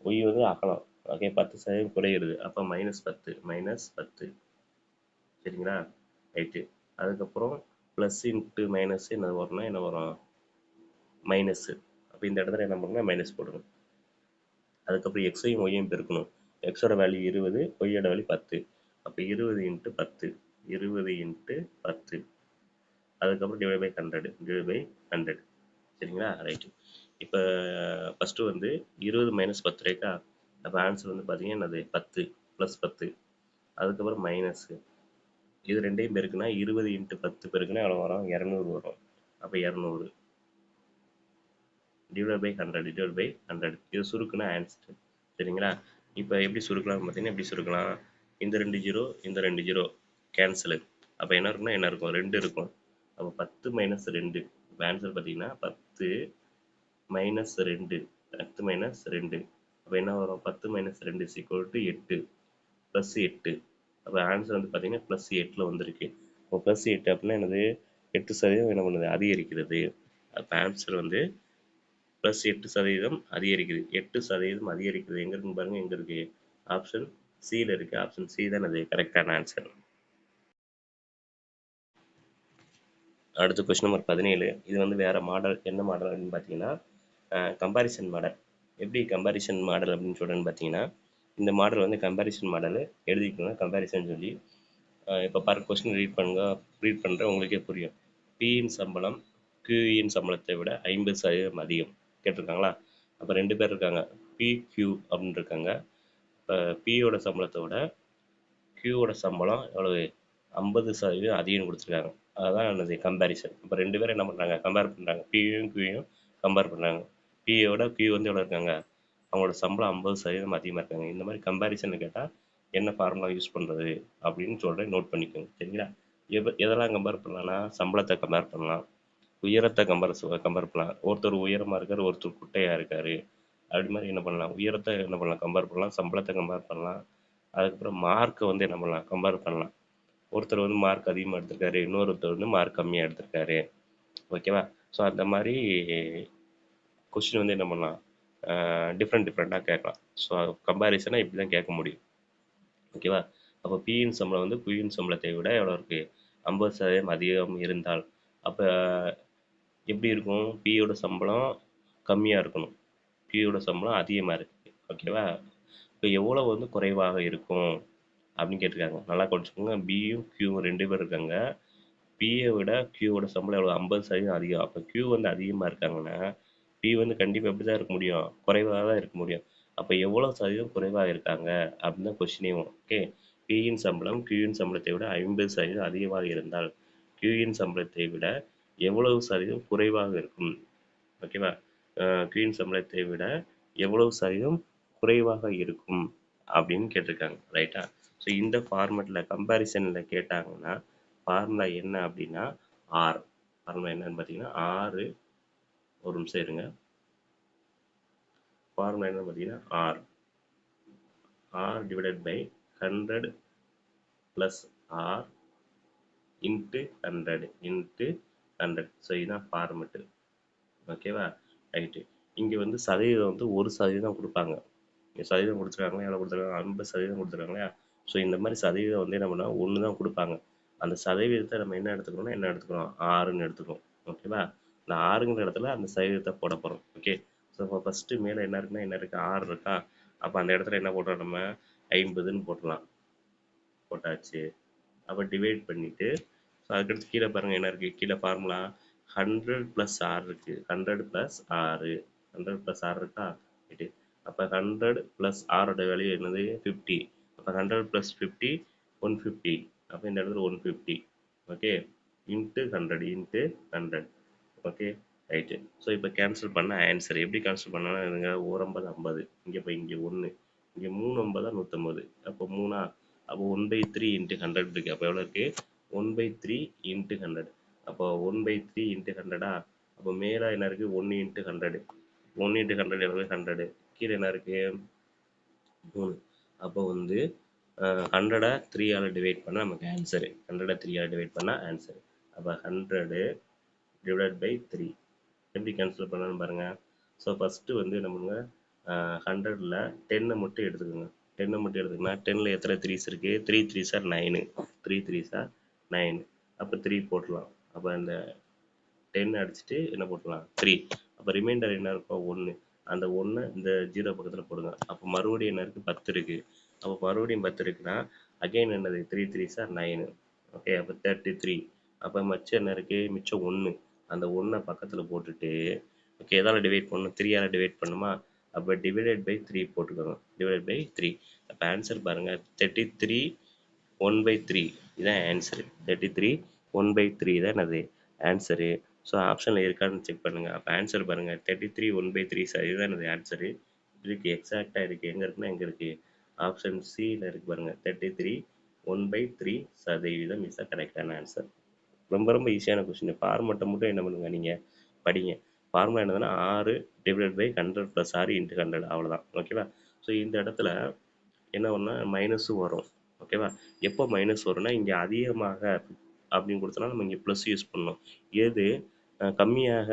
Speaker 1: ஒய் வந்து அகலம். ஓகே, 10% குறையிறது. அப்போ -10 -10. சரிங்களா? ரைட்டு. அதுக்கப்புறம் ப்ளஸ் இன்ட்டு மைனஸ் என்ன வரும்னா என்ன வரும்? மைனஸு. அப்போ இந்த இடத்துல என்ன பண்ணுங்க, மைனஸ் போடுங்க. அதுக்கப்புறம் எக்ஸையும் ஒய்யும் பெருக்கணும். எக்ஸோட வேல்யூ 20, ஒய்யோட வேல்யூ 10. அப்போ 20 இன்ட்டு 10. 20 இன்ட்டு 10. அதுக்கப்புறம் டிவைட் பை 100. Divide by 100. சரிங்களா? ரைட்டு. இப்போ ஃபஸ்ட்டு வந்து 20 - 10 ரைட்டா? அப்போ ஆன்சர் வந்து பார்த்தீங்கன்னா என்னது? 10 +10. அதுக்கப்புறம் மைனஸு. இது ரெண்டையும் பெருக்குனா 20 இன்ட்டு 10 பெருக்குனா எவ்வளோ வரும்? 200 வரும். அப்போ 200 டிவைட் பை 100 டிவைட் பை 100. இது சுருக்குனா ஆன்சர். சரிங்களா? இப்போ எப்படி சுருக்கலாம்னு பார்த்தீங்கன்னா, எப்படி சுருக்கலாம்? இந்த 2 ஜீரோ இந்த 2 ஜீரோ கேன்சலு. அப்போ என்ன இருக்குன்னா என்ன இருக்கும்? 2 இருக்கும். அப்போ 10 - 2. இப்போ ஆன்சர் பார்த்தீங்கன்னா 10 - 2. 10 - 2. அப்போ என்ன வரும்? 10 - 2 = 8 +8. அப்போ ஆன்சர் வந்து பார்த்தீங்கன்னா +8ல் வந்திருக்கு. இப்போ +8 அப்படின்னா என்னது? 8% என்ன பண்ணுது? அதிகரிக்கிறது. அப்போ ஆன்சர் வந்து +8% அதிகரிக்குது. 8% அதிகரிக்குது. எங்கே இருக்குன்னு பாருங்க, எங்கே இருக்கு? ஆப்ஷன் சியில் இருக்குது. ஆப்ஷன் சி தான் அது கரெக்டான ஆன்சர். அடுத்த கொஸ்டின் நம்பர் 17. இது வந்து வேறு மாடல். என்ன மாடல் அப்படின்னு பார்த்தீங்கன்னா, கம்பாரிசன் மாடல். எப்படி கம்பாரிசன் மாடல் அப்படின்னு சொல்கிறேன்னு பார்த்தீங்கன்னா, இந்த மாடல் வந்து கம்பாரிசன் மாடல் எழுதிக்கணும். கம்பாரிசன் சொல்லி இப்போ பாருங்க, கொஸ்டின் ரீட் பண்ணுங்க. ரீட் பண்ணுறேன், உங்களுக்கே புரியும். பியின் சம்பளம் கியூயின் சம்பளத்தை விட 50% அதிகம் கேட்டிருக்காங்களா? அப்போ 2 பேர் இருக்காங்க, பி கியூ அப்படின்னு இருக்காங்க. இப்போ பியோட சம்பளத்தை விட கியூவோட சம்பளம் எவ்வளவு? 50% அதிகம்னு கொடுத்துருக்காங்க. அதுதான் என்னது? கம்பேரிசன். இப்போ 2 பேரும் என்ன பண்ணுறாங்க? கம்பேர் பண்ணுறாங்க. பியும் கியூயும் கம்பேர் பண்ணுறாங்க. பியோட கியூ வந்து எவ்வளோ இருக்காங்க? அவங்களோட சம்பளம் 50% அதிகமாக இருக்காங்க. இந்த மாதிரி கம்பேரிசன் கேட்டால் என்ன ஃபார்முலா யூஸ் பண்ணுறது அப்படின்னு சொல்கிறேன், நோட் பண்ணிக்கோங்க. சரிங்களா? எதெல்லாம் கம்பேர் பண்ணலாம்னா, சம்பளத்தை கம்பேர் பண்ணலாம், உயரத்தை கம்பேர் பண்ணலாம். ஒருத்தர் உயரமாக இருக்கார், ஒருத்தர் குட்டையாக இருக்கார். அப்படி மாதிரி என்ன பண்ணலாம்? உயரத்தை என்ன பண்ணலாம்? கம்பேர் பண்ணலாம். சம்பளத்தை கம்பேர் பண்ணலாம். அதுக்கப்புறம் மார்க்கை வந்து என்ன பண்ணலாம்? கம்பேர் பண்ணலாம். ஒருத்தர் வந்து மார்க் அதிகமாக எடுத்திருக்காரு, இன்னொருத்தர் வந்து மார்க் கம்மியாக எடுத்திருக்காரு. ஓகேவா? ஸோ அந்த மாதிரி கொஸ்டின் வந்து என்ன பண்ணலாம்? டிஃப்ரெண்ட்டாக கேட்கலாம். ஸோ கம்பேரிசனாக இப்படி தான் கேட்க முடியும். ஓகேவா? அப்போ பியின் சம்பளம் வந்து குயின் சம்பளத்தை விட எவ்வளோ இருக்குது? 50% அதிகம் இருந்தால் அப்போ எப்படி இருக்கும்? பியோட சம்பளம் கம்மியாக இருக்கணும், பியோட சம்பளம் அதிகமாக இருக்குது. ஓகேவா? இப்போ எவ்வளோ வந்து குறைவாக இருக்கும் அப்படின்னு கேட்டிருக்காங்க. நல்லா குறைச்சிக்கோங்க. பியும் கியூவும் 2 பேர் இருக்காங்க. பியை விட கியூவோட சம்பளம் எவ்வளோ? 50% அதிகம். அப்போ கியூ வந்து அதிகமாக இருக்காங்கன்னா பி வந்து கண்டிப்பாக எப்படி தான் இருக்க முடியும்? குறைவாக தான் இருக்க முடியும். அப்போ எவ்வளோ சதவீதம் குறைவாக இருக்காங்க அப்படின்னு தான் கொஸ்டினே. ஓகே, பியின் சம்பளம் கியூயின் சம்பளத்தை விட 50% அதிகமாக இருந்தால் கியூயின் சம்பளத்தை விட எவ்வளவு சதவீதம் குறைவாக இருக்கும்? ஓகேவா? கியூயின் சம்பளத்தை விட எவ்வளவு சதவீதம் குறைவாக இருக்கும் அப்படின்னு கேட்டிருக்காங்க. ரைட்டா? ஸோ இந்த ஃபார்மேட்டில் கம்பேரிசனில் கேட்டாங்கன்னா ஃபார்முலா என்ன அப்படின்னா ஆர். ஃபார்முலா என்னன்னு பார்த்தீங்கன்னா ஆறு. ஒரு நிமிஷம் இருங்க. ஃபார்முலா என்னன்னு பார்த்தீங்கன்னா r. R divided by 100 plus r into 100 into 100. So இதுதான் ஃபார்மெட்டு. ஓகேவா? ரைட்டு. இங்கே வந்து சதவீதம் வந்து 1% கொடுப்பாங்க. இங்கே சதவீதம் கொடுத்துருக்காங்களா, எவ்வளோ கொடுத்துருக்காங்க, 50% கொடுத்துருக்காங்களா. ஸோ இந்த மாதிரி சதவீதம் வந்து என்ன பண்ணால் 1 தான் கொடுப்பாங்க. அந்த சதவீதத்தை நம்ம என்ன எடுத்துக்கணும்னா என்ன எடுத்துக்கணும், ஆறுன்னு எடுத்துக்கணும். ஓகேவா? இந்த ஆறுங்கிற இடத்துல அந்த சதவீதத்தை போட போகிறோம். ஓகே. ஸோ இப்போ ஃபஸ்ட்டு மேலே என்ன இருக்குன்னா என்ன இருக்குது, ஆறு இருக்கா. அப்போ அந்த இடத்துல என்ன போடுறோம், நம்ம 50ன்னு போட்டுடலாம். போட்டாச்சு. அப்போ டிவைட் பண்ணிவிட்டு ஸோ அதுக்கடுத்து கீழே பாருங்கள் என்ன இருக்குது, கீழே ஃபார்முலா 100 ப்ளஸ் ஆர் இருக்குது. 100 ப்ளஸ் ஆறு. 100 ப்ளஸ் ஆர் இருக்கா. ரைட்டு. அப்போ 100 ப்ளஸ் ஆரோட வேல்யூ என்னது, 50. அப்போ 100 ப்ளஸ் 50 150. அப்போ இந்த இடத்துல 150. Okay. Into 100 into 100. Okay. Right. So இப்போ கேன்சல் பண்ண ஆன்சர் எப்படி கேன்சல் பண்ணனா, இருங்க, 150 50. இங்கே இப்போ இங்கே 1, இங்கே 3 50 150. அப்போ 3. அப்போ 1/3 இன்ட்டு 100 இருக்குது. அப்போ எவ்வளோ இருக்குது, 1/3 இன்ட்டு 100. அப்போ 1/3 இன்ட்டு 100. அப்போ மேலே என்ன இருக்குது, 1 இன்ட்டு 100. 1 இன்ட்டு 100 எவ்வளோ, 100. கீழே என்ன இருக்குது, 3. அப்போ வந்து 100 3ஆல் டிவைட் பண்ணால் நமக்கு ஆன்சரு. 100 3ஆல் டிவைட் பண்ணால் ஆன்சரு. அப்போ 100 டிவைட் பை 3 எப்படி கேன்சல் பண்ணணும்னு பாருங்கள். ஸோ ஃபஸ்ட்டு வந்து நம்மளுங்க 100ல் 10 மட்டும் எடுத்துக்கோங்க. 10 மட்டும் எடுத்துக்கோங்கன்னா 10ல் எத்தனை த்ரீஸ் இருக்குது, 3 3s are 9. 3 3s are 9. அப்போ 3 போட்டுடலாம். அப்போ அந்த 10 அடிச்சுட்டு என்ன போட்டுடலாம், 3. அப்போ ரிமைண்டர் என்ன இருக்கும், 1. அந்த 1 இந்த 0 பக்கத்தில் போடுங்க. அப்போ மறுபடியும் என்ன இருக்குது, 10 இருக்குது. அப்போ மறுபடியும் 10 இருக்குன்னா அகைன் என்னது, 3 3s are 9. ஓகே. அப்போ 33. அப்போ மிச்சம் என்ன இருக்குது, மிச்சம் 1. அந்த 1 பக்கத்தில் போட்டுட்டு ஓகே எதால் டிவைட் பண்ணணும், 3ஆல் டிவைட் பண்ணுமா. அப்போ டிவைடட் பை 3 போட்டுக்கோங்க. Divide by 3. அப்போ ஆன்சர் பாருங்கள், 33 1/3. இதான் ஆன்சரு. 33 1/3 தான் என்னது ஆன்சரு. ஸோ ஆப்ஷனில் இருக்கான்னு செக் பண்ணுங்கள். அப்போ ஆன்சர் பாருங்கள், 33 1/3. சார் இதுதான் என்னது ஆன்சரு. இருக்குது, எக்ஸாக்டாக இருக்குது. எங்கே இருக்குன்னா எங்கே இருக்குது, ஆப்ஷன் சியில் இருக்குது பாருங்கள். 33 1/3% இஸ் த கரெக்டான ஆன்சர். ரொம்ப ரொம்ப ஈஸியான கொஸ்டின். ஃபார்மெட்டை மட்டும் என்ன பண்ணுங்க, நீங்கள் படிங்க. ஃபார்முலா என்னதுன்னா 6 டிவைடட் பை 100 ப்ளஸ் 6 இன்ட்டு 100. அவ்வளோதான். ஓகேவா? ஸோ இந்த இடத்துல என்ன ஒன்றா மைனஸும் வரும். ஓகேவா? எப்போ மைனஸ் வரும்னா இங்கே அதிகமாக அப்படின்னு கொடுத்தனா நம்ம இங்கே ப்ளஸ் யூஸ் பண்ணணும். எது கம்மியாக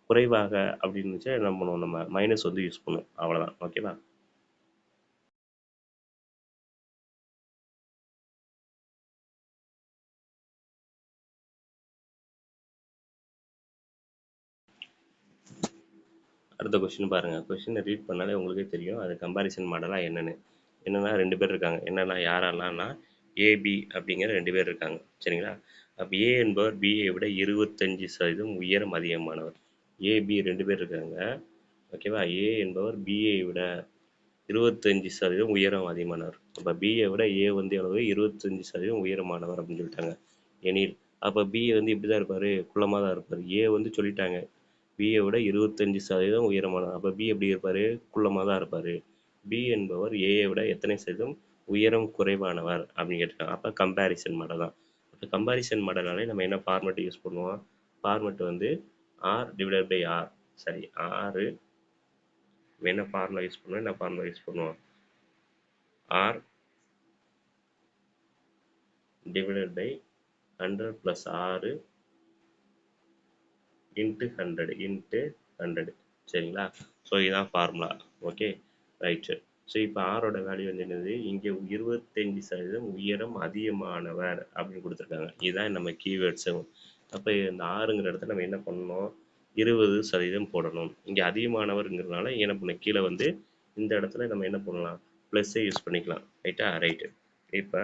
Speaker 1: குறைவாக அப்படின்னு இருந்துச்சா என்ன பண்ணுவோம், நம்ம மைனஸ் வந்து யூஸ் பண்ணுவோம். அவ்வளோதான். ஓகேவா? அடுத்த கொஸ்டின் பாருங்கள். கொஸ்டினை ரீட் பண்ணாலே உங்களுக்கே தெரியும் அது கம்பாரிசன் மாடலாக என்னென்னு. என்னென்னா 2 பேர் இருக்காங்க. என்னென்னா யாரெல்லாம்னா ஏபி அப்படிங்கிற 2 பேர் இருக்காங்க. சரிங்களா? அப்போ ஏ என்பவர் பிஏ விட 25% உயரம் அதிகமானவர். ஏபி 2 பேர் இருக்காங்க. ஓகேவா? ஏ என்பவர் பிஏ விட 25% உயரம் அதிகமானவர். அப்போ பிஏ விட ஏ வந்து எவ்வளவு, 25% உயரமானவர் அப்படின்னு சொல்லிட்டாங்க. எனில் அப்போ பிஏ வந்து இப்படி தான் இருப்பார், குள்ளமாக தான் இருப்பார். ஏ வந்து சொல்லிட்டாங்க பிஏ விட 25% உயரமானவர். அப்போ பி எப்படி இருப்பார், குள்ளமாக தான் இருப்பார். பி என்பவர் ஏயை விட எத்தனை சதவீதம் உயரம் குறைவானவர் அப்படின்னு கேட்டிருக்காங்க. அப்போ கம்பேரிசன் மாடல் தான். இப்போ கம்பேரிசன் மாடல்னாலே நம்ம என்ன ஃபார்மெட் யூஸ் பண்ணுவோம், ஃபார்மெட் வந்து ஆர் டிவைடட் பை ஆர். சரி, ஆறு என்ன ஃபார்முலா யூஸ் பண்ணுவோம், என்ன ஃபார்முலா யூஸ் பண்ணுவோம், r divided by 100 plus 6 into 100 into 100. சரிங்களா? ஸோ இதுதான் ஃபார்முலா. Okay, right. ஸோ இப்போ ஆரோட வேல்யூ வந்து என்னது, இங்கே 25% உயரம் அதிகமானவர் அப்படின்னு கொடுத்துருக்காங்க. இதுதான் நம்ம கீவேர்ட்ஸும். அப்போ இந்த ஆறுங்கிற இடத்துல நம்ம என்ன பண்ணணும், 20% போடணும். இங்கே அதிகமானவருங்கிறதுனால என்ன பண்ண, கீழே வந்து இந்த இடத்துல நம்ம என்ன பண்ணலாம், ப்ளஸ்ஸே யூஸ் பண்ணிக்கலாம். ரைட்டா? ரைட்டு. இப்போ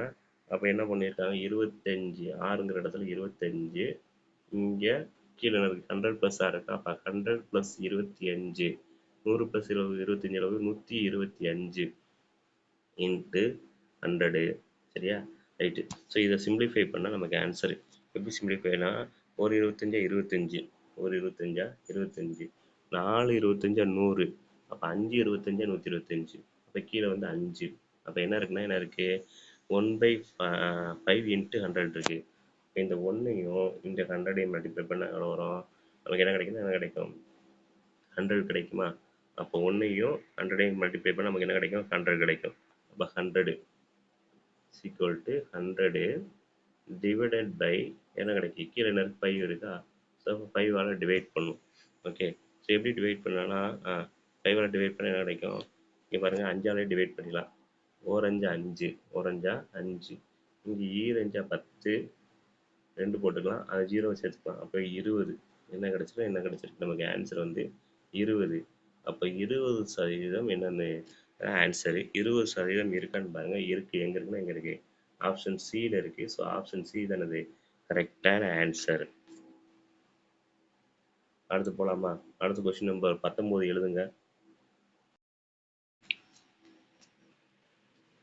Speaker 1: அப்போ என்ன பண்ணியிருக்காங்க, 25 ஆறுங்கிற இடத்துல 25. இங்கே கீழே இருக்குது 100 ப்ளஸ் ஆர் இருக்கா. அப்போ 100 ப்ளஸ் 25, 100 ப்ளஸ் 20 25 அளவு 125 இன்ட்டு 100. சரியா? ரைட்டு. ஸோ இதை சிம்பிளிஃபை பண்ணால் நமக்கு ஆன்சர் எப்படி சிம்பிளிஃபைனா, ஒரு 25 25, ஒரு 25 25, 4 25 100, அப்போ 5 25 125, அப்போ கீழே வந்து 5. அப்போ என்ன இருக்குன்னா என்ன இருக்கு, 1/5 இன்ட்டு 100 இருக்கு. இந்த ஒன்னையும் இந்த 100ஐயும் மல்டிப்ளை பண்ண எவ்வளோ வரும், நமக்கு என்ன கிடைக்கும், என்ன கிடைக்கும், 100 கிடைக்குமா. அப்போ ஒன்னையும் 100ஐயும் மல்டிப்ளை பண்ண நமக்கு என்ன கிடைக்கும், 100 கிடைக்கும். அப்போ 100 ஈக்குவல் டு 100 டிவைடட் பை என்ன கிடைக்கும், கீழே என்ன இருக்கு, 5 இருக்கா. ஸோ 5ஆல் டிவைட் பண்ணும். ஓகே. ஸோ எப்படி டிவைட் பண்ணலாம்னா, 5ஆல் டிவைட் பண்ண என்ன கிடைக்கும், இங்கே பாருங்கள் 5ஆலே டிவைட் பண்ணிடலாம். ஓரஞ்சா 5, ஓரஞ்சா 5, இங்கே ஈரஞ்சா 10, 2 போட்டுக்கலாம், அதை 0 சேர்த்துக்கலாம். அப்போ 20 என்ன கிடச்சிடும், என்ன கிடச்சிருக்கு நமக்கு ஆன்சர் வந்து 20. அப்போ 20% என்னென்னு ஆன்சரு. 20% இருக்கான்னு பாருங்கள். இருக்குது. எங்கே இருக்குன்னா எங்கே இருக்குது, ஆப்ஷன் சியில் இருக்குது. ஸோ ஆப்ஷன் சி தானது கரெக்டான ஆன்சர். அடுத்து போகலாமா. அடுத்த கொஸ்டின் நம்பர் 19 எழுதுங்க.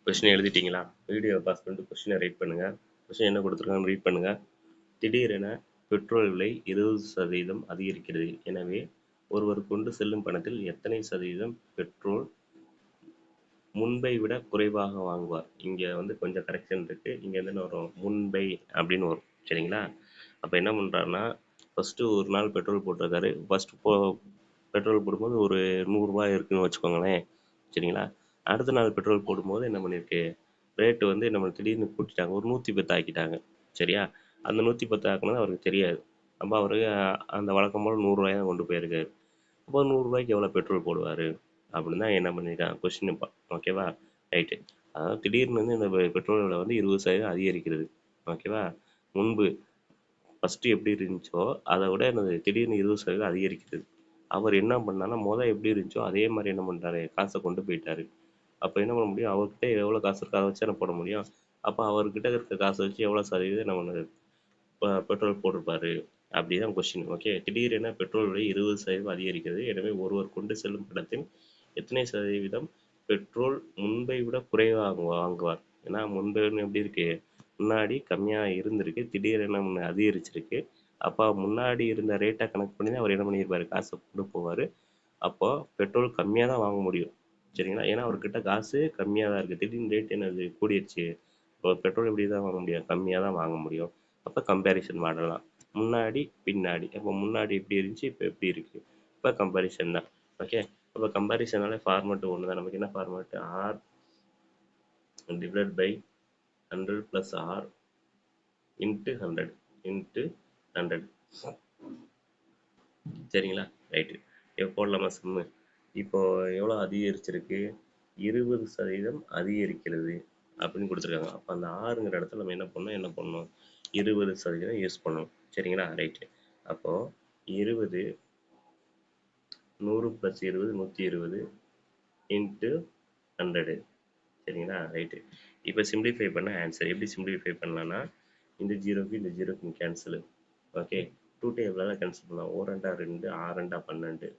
Speaker 1: கொஸ்டின் எழுதிட்டீங்களா, வீடியோ பாஸ் பண்ணிட்டு கொஸ்டினை ரைட் பண்ணுங்கள். கொஸ்டின் என்ன கொடுத்துருக்காங்கன்னு ரீட் பண்ணுங்கள். திடீரென பெட்ரோல் விலை 20% அதிகரிக்கிறது. எனவே ஒருவர் கொண்டு செல்லும் பணத்தில் எத்தனை சதவீதம் பெட்ரோல் முன்பை விட குறைவாக வாங்குவார். இங்கே வந்து கொஞ்சம் கரெக்ஷன் இருக்குது. இங்கே என்ன வரும், முன்பை அப்படின்னு வரும். சரிங்களா. அப்போ என்ன பண்ணுறாருன்னா, ஃபஸ்ட்டு ஒரு நாள் பெட்ரோல் போட்டிருக்காரு. பெட்ரோல் போடும்போது ஒரு 100 இருக்குன்னு வச்சுக்கோங்களேன். சரிங்களா. அடுத்த நாள் பெட்ரோல் போடும்போது என்ன பண்ணியிருக்கு, ரேட்டு வந்து நம்ம திடீர்னு கூட்டிட்டாங்க, ஒரு 110 ஆக்கிட்டாங்க. சரியா. அந்த 110 ஆக்குனது அவருக்கு தெரியாது. அப்போ அவரு அந்த வழக்கம் போல் 100 தான் கொண்டு போயிருக்காரு. அப்போ 100 எவ்வளோ பெட்ரோல் போடுவார் அப்படின்னு தான் என்ன பண்ணியிருக்காங்க கொஸ்டின். ஓகேவா. ரைட்டு. அதாவது திடீர்னு வந்து இந்த பெட்ரோல் விலை வந்து 20% அதிகரிக்கிறது. ஓகேவா. முன்பு ஃபஸ்ட்டு எப்படி இருந்துச்சோ அதை விட என்னது திடீர்னு 20% அதிகரிக்கிறது. அவர் என்ன பண்ணார்னா, எப்படி இருந்துச்சோ அதே மாதிரி என்ன பண்ணுறாரு, காசை கொண்டு போயிட்டாரு. அப்போ என்ன பண்ண முடியும், அவர்கிட்ட எவ்வளோ காசு இருக்கோ அதை வச்சு என்ன போட முடியும். அப்போ அவர்கிட்ட இருக்க காசை வச்சு எவ்வளோ சதவீதம் நம்ம பெட்ரோல் போட்டிருப்பாரு அப்படிதான் கொஸ்டின். ஓகே. திடீரென பெட்ரோல் விலை 20% அதிகரிக்கிறது. எனவே ஒருவர் கொண்டு செல்லும் பணத்தில் எத்தனை சதவீதம் பெட்ரோல் முன்பை விட குறைவாக வாங்குவார். ஏன்னா முன்பு எப்படி இருக்கு, முன்னாடி கம்மியாக இருந்திருக்கு, திடீரென முன்ன அதிகரிச்சிருக்கு. அப்போ முன்னாடி இருந்த ரேட்டை கணக்கு பண்ணி தான் அவர் என்ன பண்ணியிருப்பார், காசை கொண்டு போவார். அப்போ பெட்ரோல் கம்மியாக தான் வாங்க முடியும். சரிங்களா. ஏன்னா அவர்கிட்ட காசு கம்மியாக தான் இருக்குது. திடீர்னு ரேட் என்னது கூடிருச்சு. இப்போ பெட்ரோல் எப்படி தான் வாங்க முடியும், கம்மியாக தான் வாங்க முடியும். அப்போ கம்பேரிசன் பண்ணலாம், முன்னாடி பின்னாடி. அப்போ முன்னாடி எப்படி இருந்துச்சு, இப்போ எப்படி இருக்குது, இப்போ கம்பேரிசன் தான். ஓகே. அப்போ கம்பேரிசனாலே ஃபார்மேட் ஒன்று தான். நமக்கு என்ன format, r divide by 100 + r into 100 into 100. சரிங்களா. ரைட்டு. இப்போ போடலாமா சம்மு. இப்போ எவ்வளோ அதிகரிச்சிருக்கு, 20% அதிகரிக்கிறது அப்படின்னு கொடுத்துருக்காங்க. அப்போ அந்த ஆறுங்கிற இடத்துல நம்ம என்ன பண்ணணும் 20% யூஸ் பண்ணணும். சரிங்களா. ரைட்டு. அப்போது 20, 100 + 20 120 இன்ட்டு 100. சரிங்களா. ரைட்டு. இப்போ சிம்பிளிஃபை பண்ண ஆன்சர் எப்படி சிம்பிளிஃபை பண்ணலான்னா, இந்த ஜீரோக்கு இந்த ஜீரோக்கு கேன்சலு. ஓகே. 2 டேபிளால் கேன்சல் பண்ணலாம். 1 2 2, 6 2 12.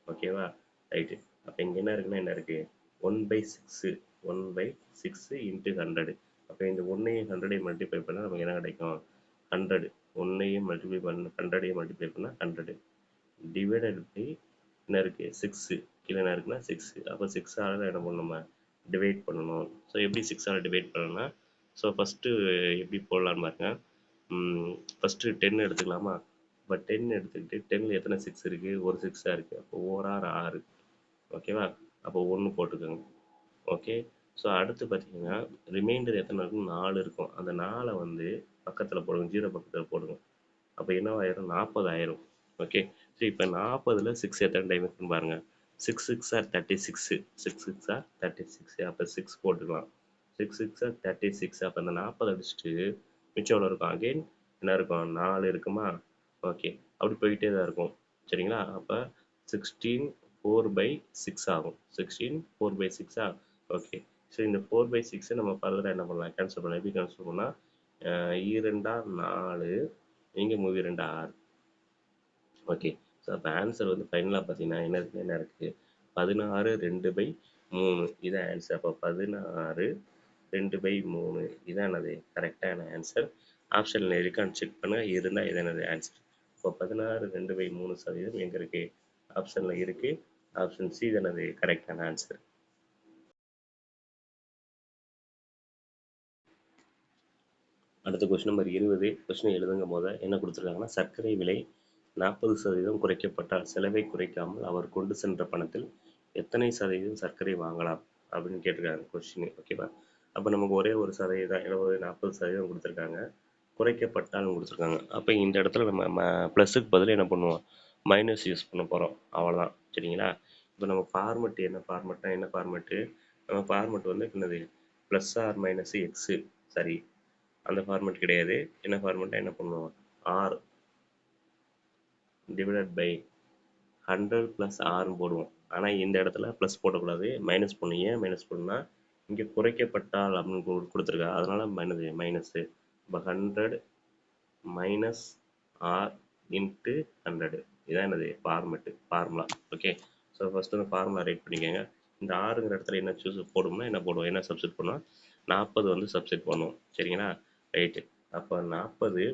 Speaker 1: ஓகேவா. ரைட்டு. அப்போ இங்கே என்ன இருக்குன்னா என்ன இருக்குது, 1/6, 1/6 இன்ட்டு 100. அப்போ இந்த 1ஐயும் 100ஐயும் மல்டிப்ளை பண்ணால் நமக்கு என்ன கிடைக்கும், 100. 1ஐயும் மல்டிப்ளை பண்ண 100ஐயும் மல்டிப்ளை பண்ணால் 100 டிவைடட் பை என்ன இருக்குது, 6. கீழே என்ன இருக்குன்னா 6. அப்போ 6ஆல் என்ன பண்ணணும், நம்ம டிவைட் பண்ணணும். ஸோ எப்படி 6ஆல் டிவைட் பண்ணணும்னா, ஸோ ஃபஸ்ட்டு எப்படி போடலான்னு பாருங்க. ஃபஸ்ட்டு 10 எடுத்துக்கலாமா. இப்போ 10 எடுத்துக்கிட்டு 10ல் எத்தனை 6 இருக்குது, ஒரு 6ஆக இருக்குது. அப்போ 1 6 6. ஓகேவா. அப்போ 1 போட்டுக்கோங்க. ஓகே. ஸோ அடுத்து பார்த்தீங்கன்னா ரிமைண்டர் எத்தனை இருக்கும், 4 இருக்கும். அந்த 4 வந்து பக்கத்தில் போடுங்க, 0 பக்கத்தில் போடுங்க. அப்போ என்னவாயிரும், 40 ஆயிரும். ஓகே. ஸோ இப்போ 40ல் 6 எத்தனை டைம் இருக்குன்னு பாருங்கள். 6 6 ஆர் 36, 6 6 ஆர் 36. அப்போ 6 போட்டுக்கலாம். 6 6 ஆர் 36. அப்போ அந்த 40 அடிச்சுட்டு மிச்சம் எவ்வளோ இருக்கும், அகெயின் என்ன இருக்கும், 4 இருக்குமா. ஓகே. அப்படி போயிட்டே தான் இருக்கும். சரிங்களா. அப்போ 16 4/6 ஆகும். 16 4/6 ஆ. ஓகே. ஸோ இந்த 4/6 நம்ம ஃபர்தராக என்ன பண்ணலாம், கேன்சல் பண்ணலாம். எப்படி கேன்சல் பண்ணால், 2 4, இங்கே மூவி 2 6. ஓகே. ஸோ அப்போ ஆன்சர் வந்து ஃபைனலாக பார்த்தீங்கன்னா என்ன இருக்குது, 16 2/3. இது ஆன்சர். அப்போ 16 2/3 இதான் என்னது கரெக்டான ஆன்சர். ஆப்ஷனில் இருக்கான்னு செக் பண்ணுங்கள், இருந்தால் இது என்னது ஆன்சர். இப்போ 16 2/3% எங்கே இருக்குது? ஆப்ஷனில் இருக்குது. ஆப்ஷன் சி தான் என்னது கரெக்டான ஆன்சர். அடுத்த கொஸ்டின் நம்பர் 20. கொஸ்டின் எழுதுங்க. என்ன கொடுத்துருக்காங்கன்னா, சர்க்கரை விலை 40% குறைக்கப்பட்டால் செலவை குறைக்காமல் அவர் கொண்டு சென்ற பணத்தில் எத்தனை சதவீதம் சர்க்கரை வாங்கலாம் அப்படின்னு கேட்டிருக்காங்க கொஸ்டின். ஓகேவா? அப்போ நமக்கு ஒரே ஒரு சதவீதம் 40% கொடுத்துருக்காங்க, குறைக்கப்பட்டாலும் கொடுத்துருக்காங்க. அப்போ இந்த இடத்துல நம்ம ப்ளஸுக்கு பதில் என்ன பண்ணுவோம்? மைனஸ் யூஸ் பண்ண போகிறோம், அவ்வளோதான். சரிங்களா? இப்போ நம்ம ஃபார்மெட் என்ன ஃபார்மெட்டு? நம்ம ஃபார்மெட் வந்து என்னது, ப்ளஸ் ஆர் மைனஸ் எக்ஸு. சரி, அந்த ஃபார்மெட் கிடையாது. என்ன ஃபார்மெட்டாக என்ன பண்ணுவோம்? ஆர் டிவைடட் பை 100 ப்ளஸ் ஆர்னு போடுவோம். ஆனால் இந்த இடத்துல ப்ளஸ் போடக்கூடாது, மைனஸ் பண்ணும். ஏன் மைனஸ் பண்ணுன்னா, இங்கே குறைக்கப்பட்டால் அப்படின்னு கொடுத்துருக்கா, அதனால் மைனஸு. இப்போ 100 மைனஸ் ஆர் இன்ட்டு 100, இதான் என்னது ஃபார்முலா. ஓகே, ஸோ ஃபஸ்ட்டு அந்த ஃபார்முலா ரைட் பண்ணிக்கோங்க. இந்த ஆறுங்கிற இடத்துல என்ன போடுவோம்னா என்ன போடுவோம், என்ன சப்ஸ்டிட் பண்ணுவோம்? 40 வந்து சப்ஸ்டிட் பண்ணுவோம். சரிங்களா? ரைட்டு. அப்போ 40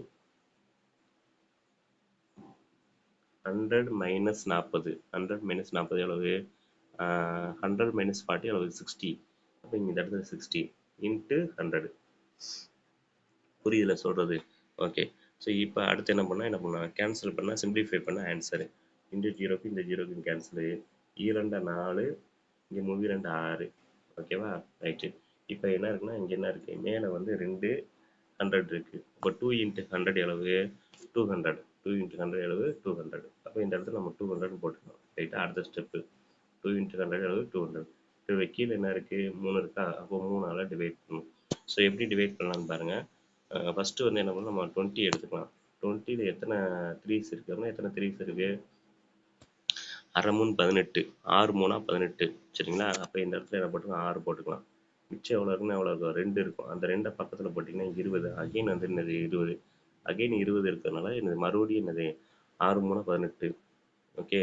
Speaker 1: 100 மைனஸ் 40, 100 மைனஸ் 40 எவ்வளவு? 100 மைனஸ் 40 எவ்வளவு? 60. அப்போ இங்கே இந்த இடத்துல 60 இன்ட்டு 100. புரியுதுல சொல்கிறது? ஓகே, ஸோ இப்போ அடுத்து என்ன பண்ணால் கேன்சல் பண்ணால், சிம்பிளிஃபை பண்ணால் ஆன்சரு. இந்த ஜீரோக்கு இந்த ஜீரோக்கு கேன்சலு. 2 4, இங்கே 3 2 6. ஓகேவா? ரைட்டு. இப்போ என்ன இருக்குன்னா, இங்கே என்ன இருக்குது? மேலே வந்து 2 100 இருக்குது. இப்போ 2 இன்ட்டு 100 எவ்வளவு? 200. 2 இன்ட்டு 100 எவ்வளவு? 200. அப்போ இந்த இடத்துல நம்ம 200 போட்டுக்கலாம். ரைட்டா? அடுத்த ஸ்டெப்பு 2 இன்ட்டு 100 எவ்வளவு? 200. இப்போ கீழே என்ன இருக்குது? 3 இருக்கா? அப்போ 3ஆல் டிவைட் பண்ணணும். ஸோ எப்படி டிவைட் பண்ணலான்னு பாருங்கள். ஃபஸ்ட்டு வந்து என்ன பண்ணணும், நம்ம 20 எடுத்துக்கலாம். 20ல் எத்தனை 3s இருக்குன்னா, எத்தனை 3s இருக்குது? 6 18, 6 3 18. சரிங்களா? அப்போ இந்த இடத்துல என்ன போட்டுக்கலாம்? 6 போட்டுக்கலாம். மிச்சம் எவ்வளோ இருக்குன்னா எவ்வளோ இருக்கும்? 2 இருக்கும். அந்த 2 பக்கத்தில் போட்டிங்கன்னா 20. அகைன் வந்து என்னது 20. அகைன் 20 இருக்கிறதுனால என்னது மறுபடியும் என்னது 6 3 18. ஓகே,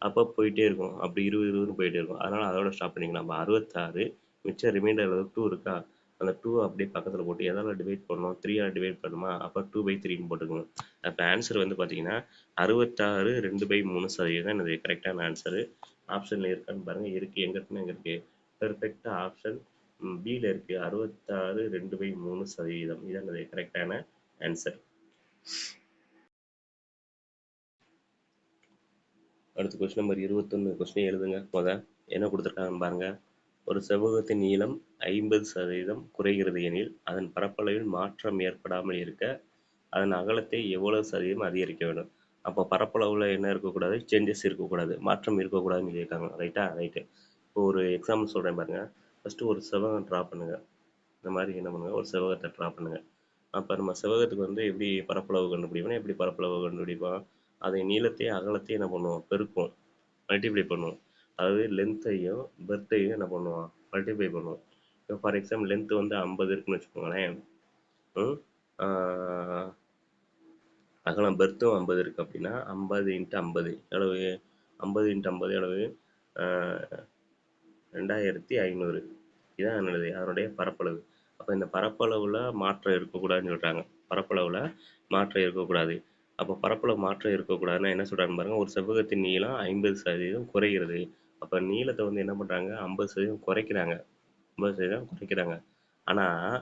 Speaker 1: அப்போ போயிட்டே இருக்கும். அப்படி 20 20ன்னு போயிட்டே இருக்கும். அதனால் அதோட ஸ்டாப் பண்ணிக்கலாம். நம்ம 66, மிச்சம் ரிமைண்டர் 2 இருக்கா? அந்த 2 அப்படியே பக்கத்தில் போட்டு எதால் டிவைட் பண்ணணும்? 3ஆல் டிவைட் பண்ணுமா? அப்போ 2/3ன்னு போட்டுக்கணும். அப்போ ஆன்சர் வந்து பார்த்தீங்கன்னா 66 2/3% என்னது கரெக்டான ஆன்சரு. ஆப்ஷனில் இருக்கான்னு பாருங்கள். இருக்குது. எங்கே இருக்குன்னு எங்கே இருக்குது? பெர்ஃபெக்டாக ஆப்ஷன் பியில் இருக்குது. 66 2/3%. இதான் என்னது கரெக்டான ஆன்சர். அடுத்த கொஸ்டின் நம்பர் 21. கொஸ்டின் எழுதுங்க. என்ன கொடுத்துருக்காங்கன்னு பாருங்கள். ஒரு செவ்வகத்தின் நீளம் 50% குறைகிறது எனில் அதன் பரப்பளவில் மாற்றம் ஏற்படாமல் இருக்க அதன் அகலத்தை எவ்வளவு சதவீதம் அதிகரிக்க வேண்டும்? அப்போ பரப்பளவில் என்ன இருக்கக்கூடாது? சேஞ்சஸ் இருக்கக்கூடாது, மாற்றம் இருக்கக்கூடாதுன்னு சொல்லியிருக்காங்க. ரைட்டா? ரைட்டு. இப்போ ஒரு எக்ஸாம்பிள் சொல்கிறேன் பாருங்கள். ஃபஸ்ட்டு ஒரு செவ்வகம் ட்ரா பண்ணுங்கள். இந்த மாதிரி என்ன பண்ணுங்கள், ஒரு செவ்வகத்தை ட்ரா பண்ணுங்கள். அப்போ நம்ம செவ்வகத்துக்கு வந்து எப்படி பரப்பளவு கண்டுபிடிப்போம்? எப்படி பரப்பளவு கண்டுபிடிப்போம்? அதை நீளத்தையும் அகலத்தையும் என்ன பண்ணுவோம்? பெருக்குவோம், மல்டிப்ளை பண்ணுவோம். அதாவது லென்த்தையும் பெர்த்தையும் என்ன பண்ணுவோம்? மல்டிப்ளை பண்ணுவோம். இப்போ ஃபார் எக்ஸாம்பிள் லென்த்து வந்து 50 இருக்குன்னு வச்சுக்கோங்களேன். அகலம் பெர்த்தும் 50 இருக்குது அப்படின்னா 50 இன்ட்டு 50 எவ்வளவு? 50 இன்ட்டு 50 எவ்வளவு? 2500. இதான் என்னது அதனுடைய பரப்பளவு. அப்போ இந்த பரப்பளவில் மாற்றம் இருக்கக்கூடாதுன்னு சொல்கிறாங்க. பரப்பளவில் மாற்றம் இருக்கக்கூடாது. அப்போ பரப்பளவு மாற்றம் இருக்கக்கூடாதுன்னா என்ன சொல்கிறாங்க பாருங்கள். ஒரு செவ்வகத்தின் நீளம் 50% குறைகிறது. அப்போ நீளத்தை வந்து என்ன பண்ணுறாங்க? 50% குறைக்கிறாங்க. 50% குறைக்கிறாங்க. ஆனால்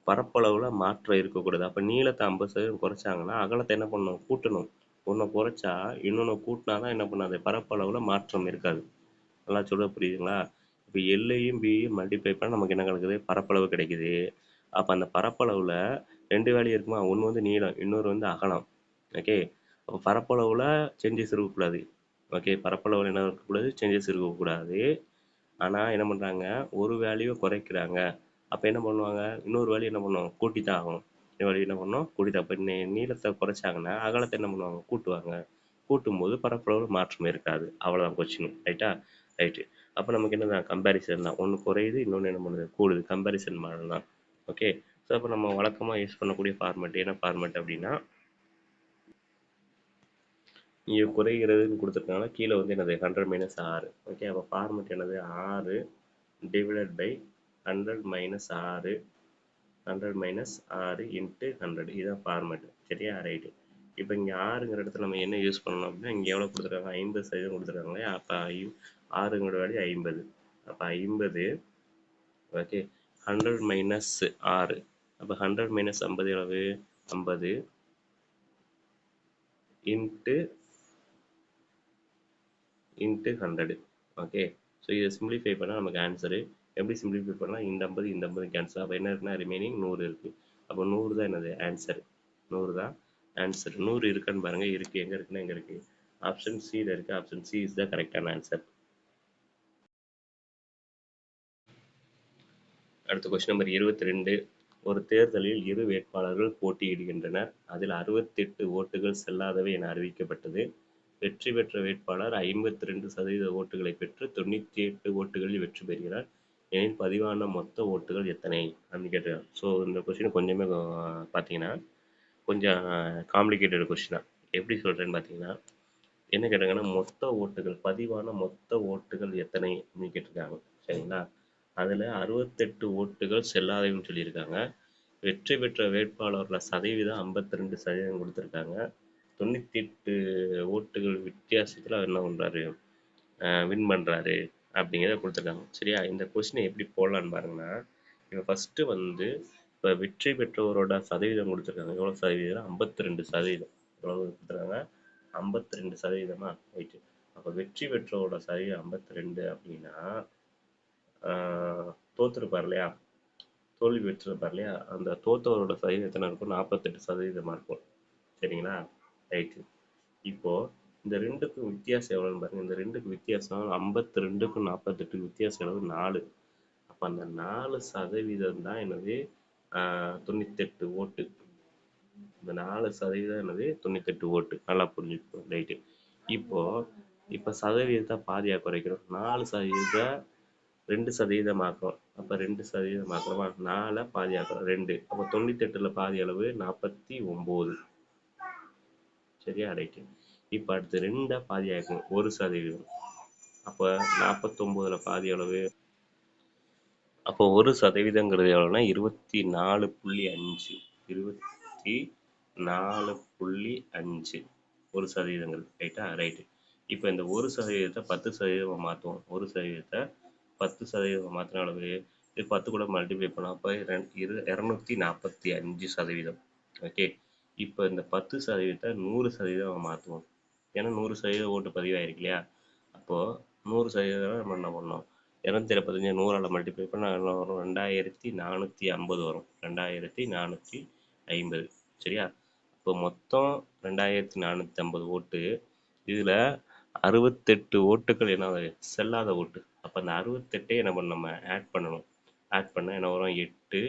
Speaker 1: பரப்பளவில் மாற்றம் இருக்கக்கூடாது. அப்போ நீளத்தை 50% குறைச்சாங்கன்னா அகலத்தை என்ன பண்ணணும்? கூட்டணும். ஒன்றை குறைச்சா இன்னொன்று கூட்டினா தான் என்ன பண்ணாது? பரப்பளவில் மாற்றம் இருக்காது. நல்லா சொல்ல புரியுதுங்களா? இப்போ எல்லையும் பியும் மல்டிப்ளை பண்ணால் நமக்கு என்ன கிடைக்குது? பரப்பளவு கிடைக்குது. அப்போ அந்த பரப்பளவில் 2 வேல்யூ இருக்குமா? ஒன்று வந்து நீளம், இன்னொரு வந்து அகலம். ஓகே, அப்போ பரப்பளவில் சேஞ்சஸ் இருக்கக்கூடாது. ஓகே, பரப்பளவில் என்ன இருக்கக்கூடாது? சேஞ்சஸ் இருக்கக்கூடாது. ஆனால் என்ன பண்ணுறாங்க? ஒரு வேல்யூவை குறைக்கிறாங்க. அப்போ என்ன பண்ணுவாங்க? இன்னொரு வேல்யூ என்ன பண்ணுவோம்? கூட்டி தான் ஆகும். இன்னொரு வேல்யூ என்ன பண்ணணும்? கூட்டி தான். இப்போ நீளத்தை குறைச்சாங்கன்னா அகலத்தை என்ன பண்ணுவாங்க? கூட்டுவாங்க. கூட்டும்போது பரப்பளவில் மாற்றம் இருக்காது. அவ்வளோதான் கொஸ்டின். ரைட்டா? ரைட்டு. அப்போ நமக்கு என்ன தான்? கம்பேரிசன் தான். ஒன்று குறையுது, இன்னொன்று என்ன பண்ணுது? கூடுது. கம்பேரிசன் மாடல் தான். ஓகே, ஸோ அப்போ நம்ம வழக்கமாக யூஸ் பண்ணக்கூடிய ஃபார்மேட் என்ன ஃபார்மேட் அப்படின்னா, இங்கே குறைகிறதுன்னு கொடுத்துருக்காங்கன்னா கீழே வந்து என்னது? 100 மைனஸ் 6. ஓகே, அப்போ ஃபார்மேட் என்னது? 6 divided by 100 minus 6 100 minus 6 into 100 இதுதான் ஃபார்மேட். சரியா? ரைட்டு. இப்போ இங்கே 6ங்கிற இடத்துல நம்ம என்ன யூஸ் பண்ணணும் அப்படின்னா, இங்கே எவ்வளோ கொடுத்துருக்காங்க? 50% கொடுத்துருக்காங்க. அப்போ 6ங்கிற வேல்யூ 50. அப்போ 50 ஓகே 100 மைனஸ் 6. அப்போ 100 மைனஸ் 50 எவ்வளவு? 50 இன்ட்டு 100. ஓகே ஸோ இதை சிம்பிளிஃபை பண்ணால் நமக்கு ஆன்சரு. எப்படி சிம்பிளிஃபை பண்ணால் இந்த 50 இந்த 50 கேன்சல். அப்போ என்ன இருக்குன்னா ரிமைனிங் 100 இருக்குது. அப்போ 100 தான் என்னது ஆன்சர். 100 தான் ஆன்சர். 100 இருக்கான்னு பாருங்கள். இருக்குது. எங்கே இருக்குன்னா எங்கே இருக்குது? ஆப்ஷன் சியில் இருக்குது. ஆப்ஷன் சி இஸ் த கரெக்டான ஆன்சர். அடுத்த கொஸ்டின் நம்பர் 22. ஒரு தேர்தலில் இரு வேட்பாளர்கள் போட்டியிடுகின்றனர். அதில் 68 ஓட்டுகள் செல்லாதவை என அறிவிக்கப்பட்டது. வெற்றி பெற்ற வேட்பாளர் 52% ஓட்டுகளை பெற்று 98 ஓட்டுகளில் வெற்றி பெறுகிறார். எனில் பதிவான மொத்த ஓட்டுகள் எத்தனை அப்படின்னு கேட்டிருக்காங்க. ஸோ இந்த கொஸ்டின் கொஞ்சமே பார்த்தீங்கன்னா கொஞ்சம் காம்ப்ளிகேட்டட் கொஸ்டின் தான். எப்படி சொல்கிறேன்னு பார்த்தீங்கன்னா என்ன கேட்டாங்கன்னா மொத்த ஓட்டுகள் பதிவான மொத்த ஓட்டுகள் எத்தனை அப்படின்னு கேட்டிருக்காங்க. சரிங்களா? அதில் 68 ஓட்டுகள் செல்லாதவைன்னு சொல்லியிருக்காங்க. வெற்றி பெற்ற வேட்பாளரோட சதவீதம் 52% கொடுத்துருக்காங்க. 98 ஓட்டுகள் வித்தியாசத்தில் அவர் என்ன பண்ணுறாரு? வின் பண்ணுறாரு அப்படிங்கிறத கொடுத்துருக்காங்க. சரியா? இந்த கொஸ்டினை எப்படி போடலான்னு பாருங்கன்னா, இப்போ ஃபஸ்ட்டு வந்து இப்போ வெற்றி பெற்றவரோட சதவீதம் கொடுத்துருக்காங்க. எவ்வளோ சதவீதம்? 52%. எவ்வளோ கொடுத்துருக்காங்க? 52%. ரைட்டு. அப்போ வெற்றி பெற்றவரோட சதவீதம் 52 அப்படின்னா தோற்றுருப்பார் இல்லையா? தோல்வி பெற்றிருப்பார் இல்லையா? அந்த தோத்தவரோட சதவீதம் எத்தனை இருக்கும்? 48% இருக்கும். சரிங்களா? ரைட்டு. இப்போது இந்த ரெண்டுக்கும் வித்தியாசம் எவ்வளோன்னு பாருங்கள். இந்த ரெண்டுக்கும் வித்தியாசம் 52க்கும் 48க்கும் வித்தியாசம் எவ்வளவு? 4. அப்போ அந்த 4% தான் என்னது 98 ஓட்டு. இந்த 4% என்னது 98 ஓட்டு. நல்லா புரிஞ்சுக்கணும். ரைட்டு. இப்போ சதவீதத்தை பாதியாக குறைக்கிறோம். 4% 2% ஆக்கும். அப்போ 2% ஆக்கிறோமா? 4 பாதியாக்கிறோம் 2. அப்போ 98ல் பாதி அளவு 49. சரியா? ரைட்டு. இப்போ அடுத்து 2 பாதியாக்கும் 1%. அப்போ 49ல் பாதி அளவு. அப்போ 1%ங்கிறது எவ்வளோனா 24.5. 24.5 1%. ரைட்டா? ரைட்டு. இப்போ இந்த 1%த்தை 10% மாற்றுவோம். 1%த்தை 10% மாற்றின அளவு இது 10 கூட மல்டிப்ளை பண்ணோம். அப்போ 245%. ஓகே. இப்போ இந்த 10%த்தை 100% மாற்றுவோம். ஏன்னா 100% ஓட்டு பதிவாயிருக்கு இல்லையா? அப்போது 100% நம்ம என்ன பண்ணோம்? 275 100ஆல் மல்டிப்ளை பண்ணால் என்ன வரும்? 2450 வரும். 2450. சரியா? இப்போ மொத்தம் 2450 ஓட்டு. இதில் 68 ஓட்டுகள் என்ன செல்லாத ஓட்டு. அப்போ அந்த 68 என்ன பண்ணணும்? நம்ம ஆட் பண்ணணும். ஆட் பண்ணால் என்ன வரும்? 8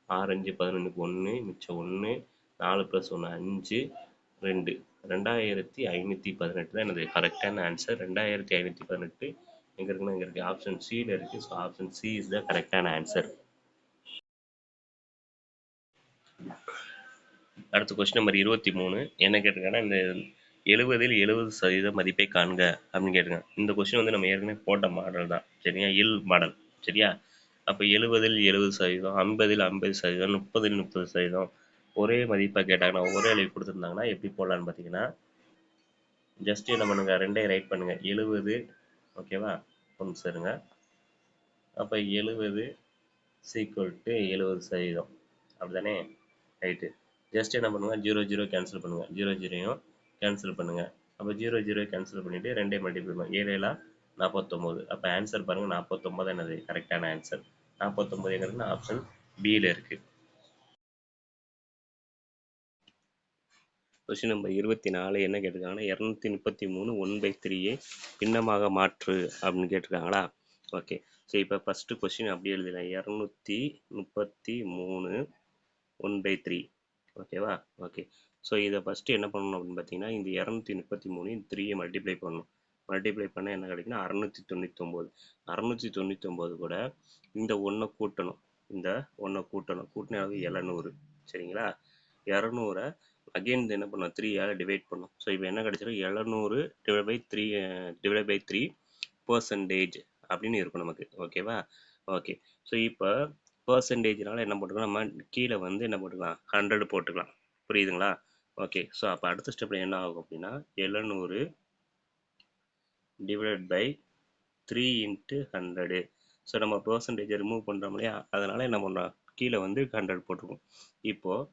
Speaker 1: 6 5 11க்கு 1 மிச்சம் 1 4 + 1 5 2 2518 தான் என்னது கரெக்டான ஆன்சர். 2518 எங்கே இருக்குன்னா இங்கே இருக்குது. ஆப்ஷன் சியில் இருக்குது. So option C is the கரெக்டான ஆன்சர். அடுத்த கொஸ்டின் நம்பர் 23. என்ன கேட்டிருக்காங்கன்னா இந்த 70ல் 70% மதிப்பை காண்க அப்படின்னு கேட்டிருக்காங்க. இந்த கொஸ்டின் வந்து நம்ம ஏற்கனவே போட்ட மாடல் தான். சரியா? இல் மாடல். சரியா? அப்போ 70ல் 70%, 50ல் 50%, 30ல் 30% ஒரே மதிப்பாக கேட்டாங்கன்னா ஒரே அளவு கொடுத்துருந்தாங்கன்னா எப்படி போடலான்னு பார்த்தீங்கன்னா ஜஸ்ட் என்ன பண்ணுங்க, ரெண்டையும் ரைட் பண்ணுங்க. 70 ஓகேவா? கொஞ்சம் சரிங்க. அப்போ 70 = 70%. அப்படிதானே? ரைட்டு. ஜஸ்ட் என்ன பண்ணுங்க, 0 0 கேன்சல் பண்ணுங்க. 0 0 கேன்சல் பண்ணுங்க. அப்போ 0 0 கேன்சல் பண்ணிட்டு 2 மல்டிப்ளை பண்ணுங்க. 7 7 49. அப்போ ஆன்சர் பாருங்க 49 என்னது கரெக்டான ஆன்சர். 49 ஆப்ஷன் பியில் இருக்கு. கொஸ்டின் நம்பர் 24 என்ன கேட்டிருக்காங்கன்னா 233 1/3 பின்னமாக மாற்று அப்படின்னு கேட்டிருக்காங்களா? ஓகே. சரி, இப்போ ஃபஸ்ட்டு கொஸ்டின் அப்படியே எழுதிடலாம். 233 1/3. ஓகேவா? ஓகே. ஸோ இதை ஃபஸ்ட்டு என்ன பண்ணணும் அப்படின்னு பார்த்தீங்கன்னா இந்த 233 3 மல்டிப்ளை பண்ணணும். மல்டிப்ளை பண்ணால் என்ன கிடைக்குன்னா 699. 699 கூட இந்த ஒன்றை கூட்டணும். இந்த ஒன்றை கூட்டணும். கூட்டினாவே 700. சரிங்களா? 200 அகெயின் என்ன பண்ணணும், 3ஆல் டிவைட் பண்ணும். ஸோ இப்போ என்ன கிடைச்சிடும்? 700 /3 % அப்படின்னு இருக்கும் நமக்கு. ஓகேவா? ஓகே. ஸோ இப்போ பெர்சன்டேஜ்னால என்ன போட்டுக்கலாம், நம்ம கீழே வந்து என்ன போட்டுக்கலாம், 100 போட்டுக்கலாம். புரியுதுங்களா? ஓகே. ஸோ அப்போ அடுத்த ஸ்டெப்பில் என்ன ஆகும் அப்படின்னா 700 டிவைடட் பை 3 இன்ட்டு 100. ஸோ நம்ம பெர்சன்டேஜை ரிமூவ் பண்ணுறோம் இல்லையா, அதனால் என்ன பண்ணுறோம், கீழே வந்து 100 போட்டிருக்கோம். இப்போது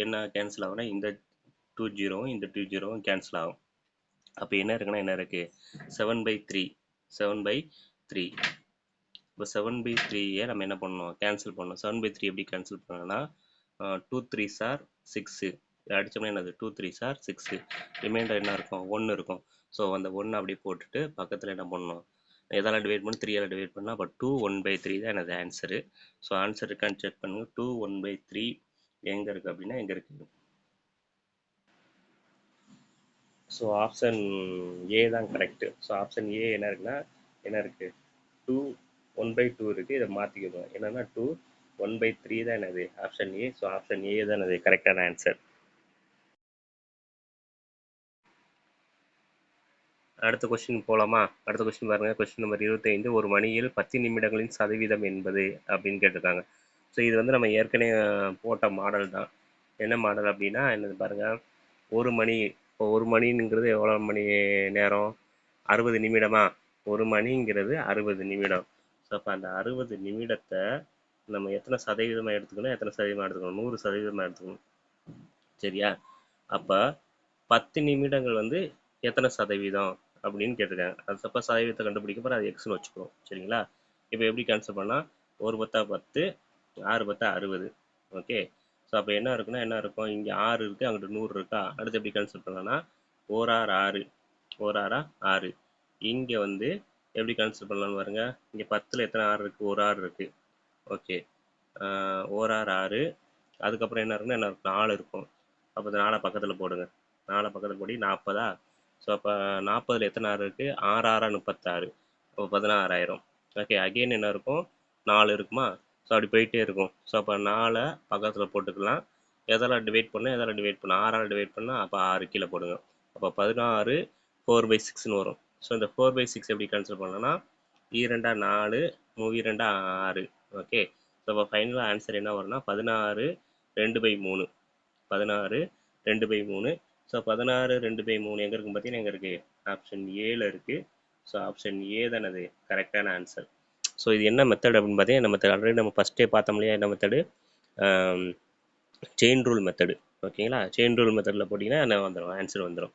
Speaker 1: என்ன கேன்சல் ஆகும்னா இந்த 2 ஜீரோவும் இந்த 2 ஜீரோவும் கேன்சல் ஆகும். அப்போ என்ன இருக்குன்னா என்ன இருக்குது, 7/3. 7/3. இப்போ 7/3 நம்ம என்ன பண்ணணும், கேன்சல் பண்ணணும். 7/3 எப்படி கேன்சல் பண்ணணும்னா 2 3s are 6. அடித்தோம்னா என்னது, 2 3s are 6. ரிமைண்டர் என்ன இருக்கும், 1 இருக்கும். ஸோ அந்த 1 அப்படியே போட்டுட்டு பக்கத்தில் என்ன பண்ணணும், எதால் டிவைட் பண்ணி 3 டிவைட் பண்ணால் அப்போ 2 1/3 தான் எனது ஆன்சரு. ஸோ ஆன்சர் இருக்கான்னு செக் பண்ணுங்கள். 2 1/3 எங்கே இருக்குது அப்படின்னா எங்கே இருக்குது, ஸோ ஆப்ஷன் ஏ தான் கரெக்டு. ஸோ ஆப்ஷன் ஏ என்ன இருக்குன்னா என்ன இருக்குது, 2 1/2 இருக்குது. இதை மாற்றிக்கணும், என்னென்னா 2 1/3 தான் என்னது option A. So option A தான் என்னது கரெக்டான ஆன்சர். அடுத்த கொஸ்டின் போகலாமா? அடுத்த கொஸ்டின் பாருங்கள். Question number 25. ஒரு மணியில் 10 நிமிடங்களின் சதவீதம் என்பது அப்படின்னு கேட்டிருக்காங்க. ஸோ இது வந்து நம்ம ஏற்கனவே போட்ட மாடல் தான். என்ன மாடல் அப்படின்னா என்னது பாருங்கள், ஒரு மணி. இப்போ ஒரு மணிங்கிறது எவ்வளோ மணி நேரம், 60 நிமிடமா? ஒரு மணிங்கிறது 60 நிமிடம். ஸோ அப்போ அந்த 60 நிமிடத்தை நம்ம எத்தனை சதவீதமாக எடுத்துக்கணும், எத்தனை சதவீதமாக எடுத்துக்கணும், 100% எடுத்துக்கணும். சரியா? அப்போ 10 நிமிடங்கள் வந்து எத்தனை சதவீதம் அப்படின்னு கேட்டிருக்காங்க. அது தப்பா சதவீதத்தை கண்டுபிடிக்க போகிற அது எக்ஸ்னு வச்சுக்கிறோம். சரிங்களா? இப்போ எப்படி கேன்சல் பண்ணால், 1 பத்தா 10, 6 பத்தா 60. ஓகே. ஸோ அப்போ என்ன இருக்குன்னா என்ன இருக்கும், இங்கே 6 இருக்குது, அங்கிட்டு 100 இருக்கா. அடுத்து எப்படி கேன்சல் பண்ணலாம்னா 1 6 6, 1 6 6. இங்கே வந்து எப்படி கேன்சல் பண்ணலாம்னு பாருங்க, இங்கே 10ல் எத்தனை 6 இருக்குது, ஒரு 6 இருக்குது. ஓகே. 1 6 6. அதுக்கப்புறம் என்ன இருக்குன்னா என்ன இருக்கும், 4 இருக்கும். அப்போ இந்த 4 பக்கத்தில் போடுங்க. 4 பக்கத்தில் போடி 40. ஸோ அப்போ 40ல் எத்தனை 6 இருக்குது, 6 6 36. அப்போ 16,000. ஓகே. அகெயின் என்ன இருக்கும், 4 இருக்குமா. ஸோ அப்படி போயிட்டே இருக்கும். ஸோ அப்போ 4 பக்கத்தில் போட்டுக்கலாம். எதெல்லாம் டிவைட் பண்ணால் எதெல்லாம் டிவைட் பண்ணால் 6ஆல் டிவைட் பண்ணால் அப்போ 6 கீழே போடுங்க. அப்போ 16 4/6ன்னு வரும். ஸோ இந்த 4/6 எப்படி கேன்சல் பண்ணலாம்னா 2 4, 2 6. ஓகே. ஸோ அப்போ ஃபைனலாக ஆன்சர் என்ன வரும்னா 16 2/3. 16 2/3. ஸோ 16 2/3 எங்கே இருக்குன்னு பார்த்தீங்கன்னா எங்கே இருக்குது, ஆப்ஷன் ஏல இருக்குது. ஸோ ஆப்ஷன் ஏ தான் அது கரெக்டான ஆன்சர். ஸோ இது என்ன மெத்தட் அப்படின்னு பார்த்தீங்கன்னா, நம்ம ஆல்ரெடி நம்ம ஃபஸ்ட்டே பார்த்தோம் இல்லையா, என்ன மெத்தடு, செயின் ரூல் மெத்தடு. ஓகேங்களா? செயின் ரூல் மெத்தடில் போட்டிங்கன்னா என்ன வந்துடும், ஆன்சர் வந்துடும்.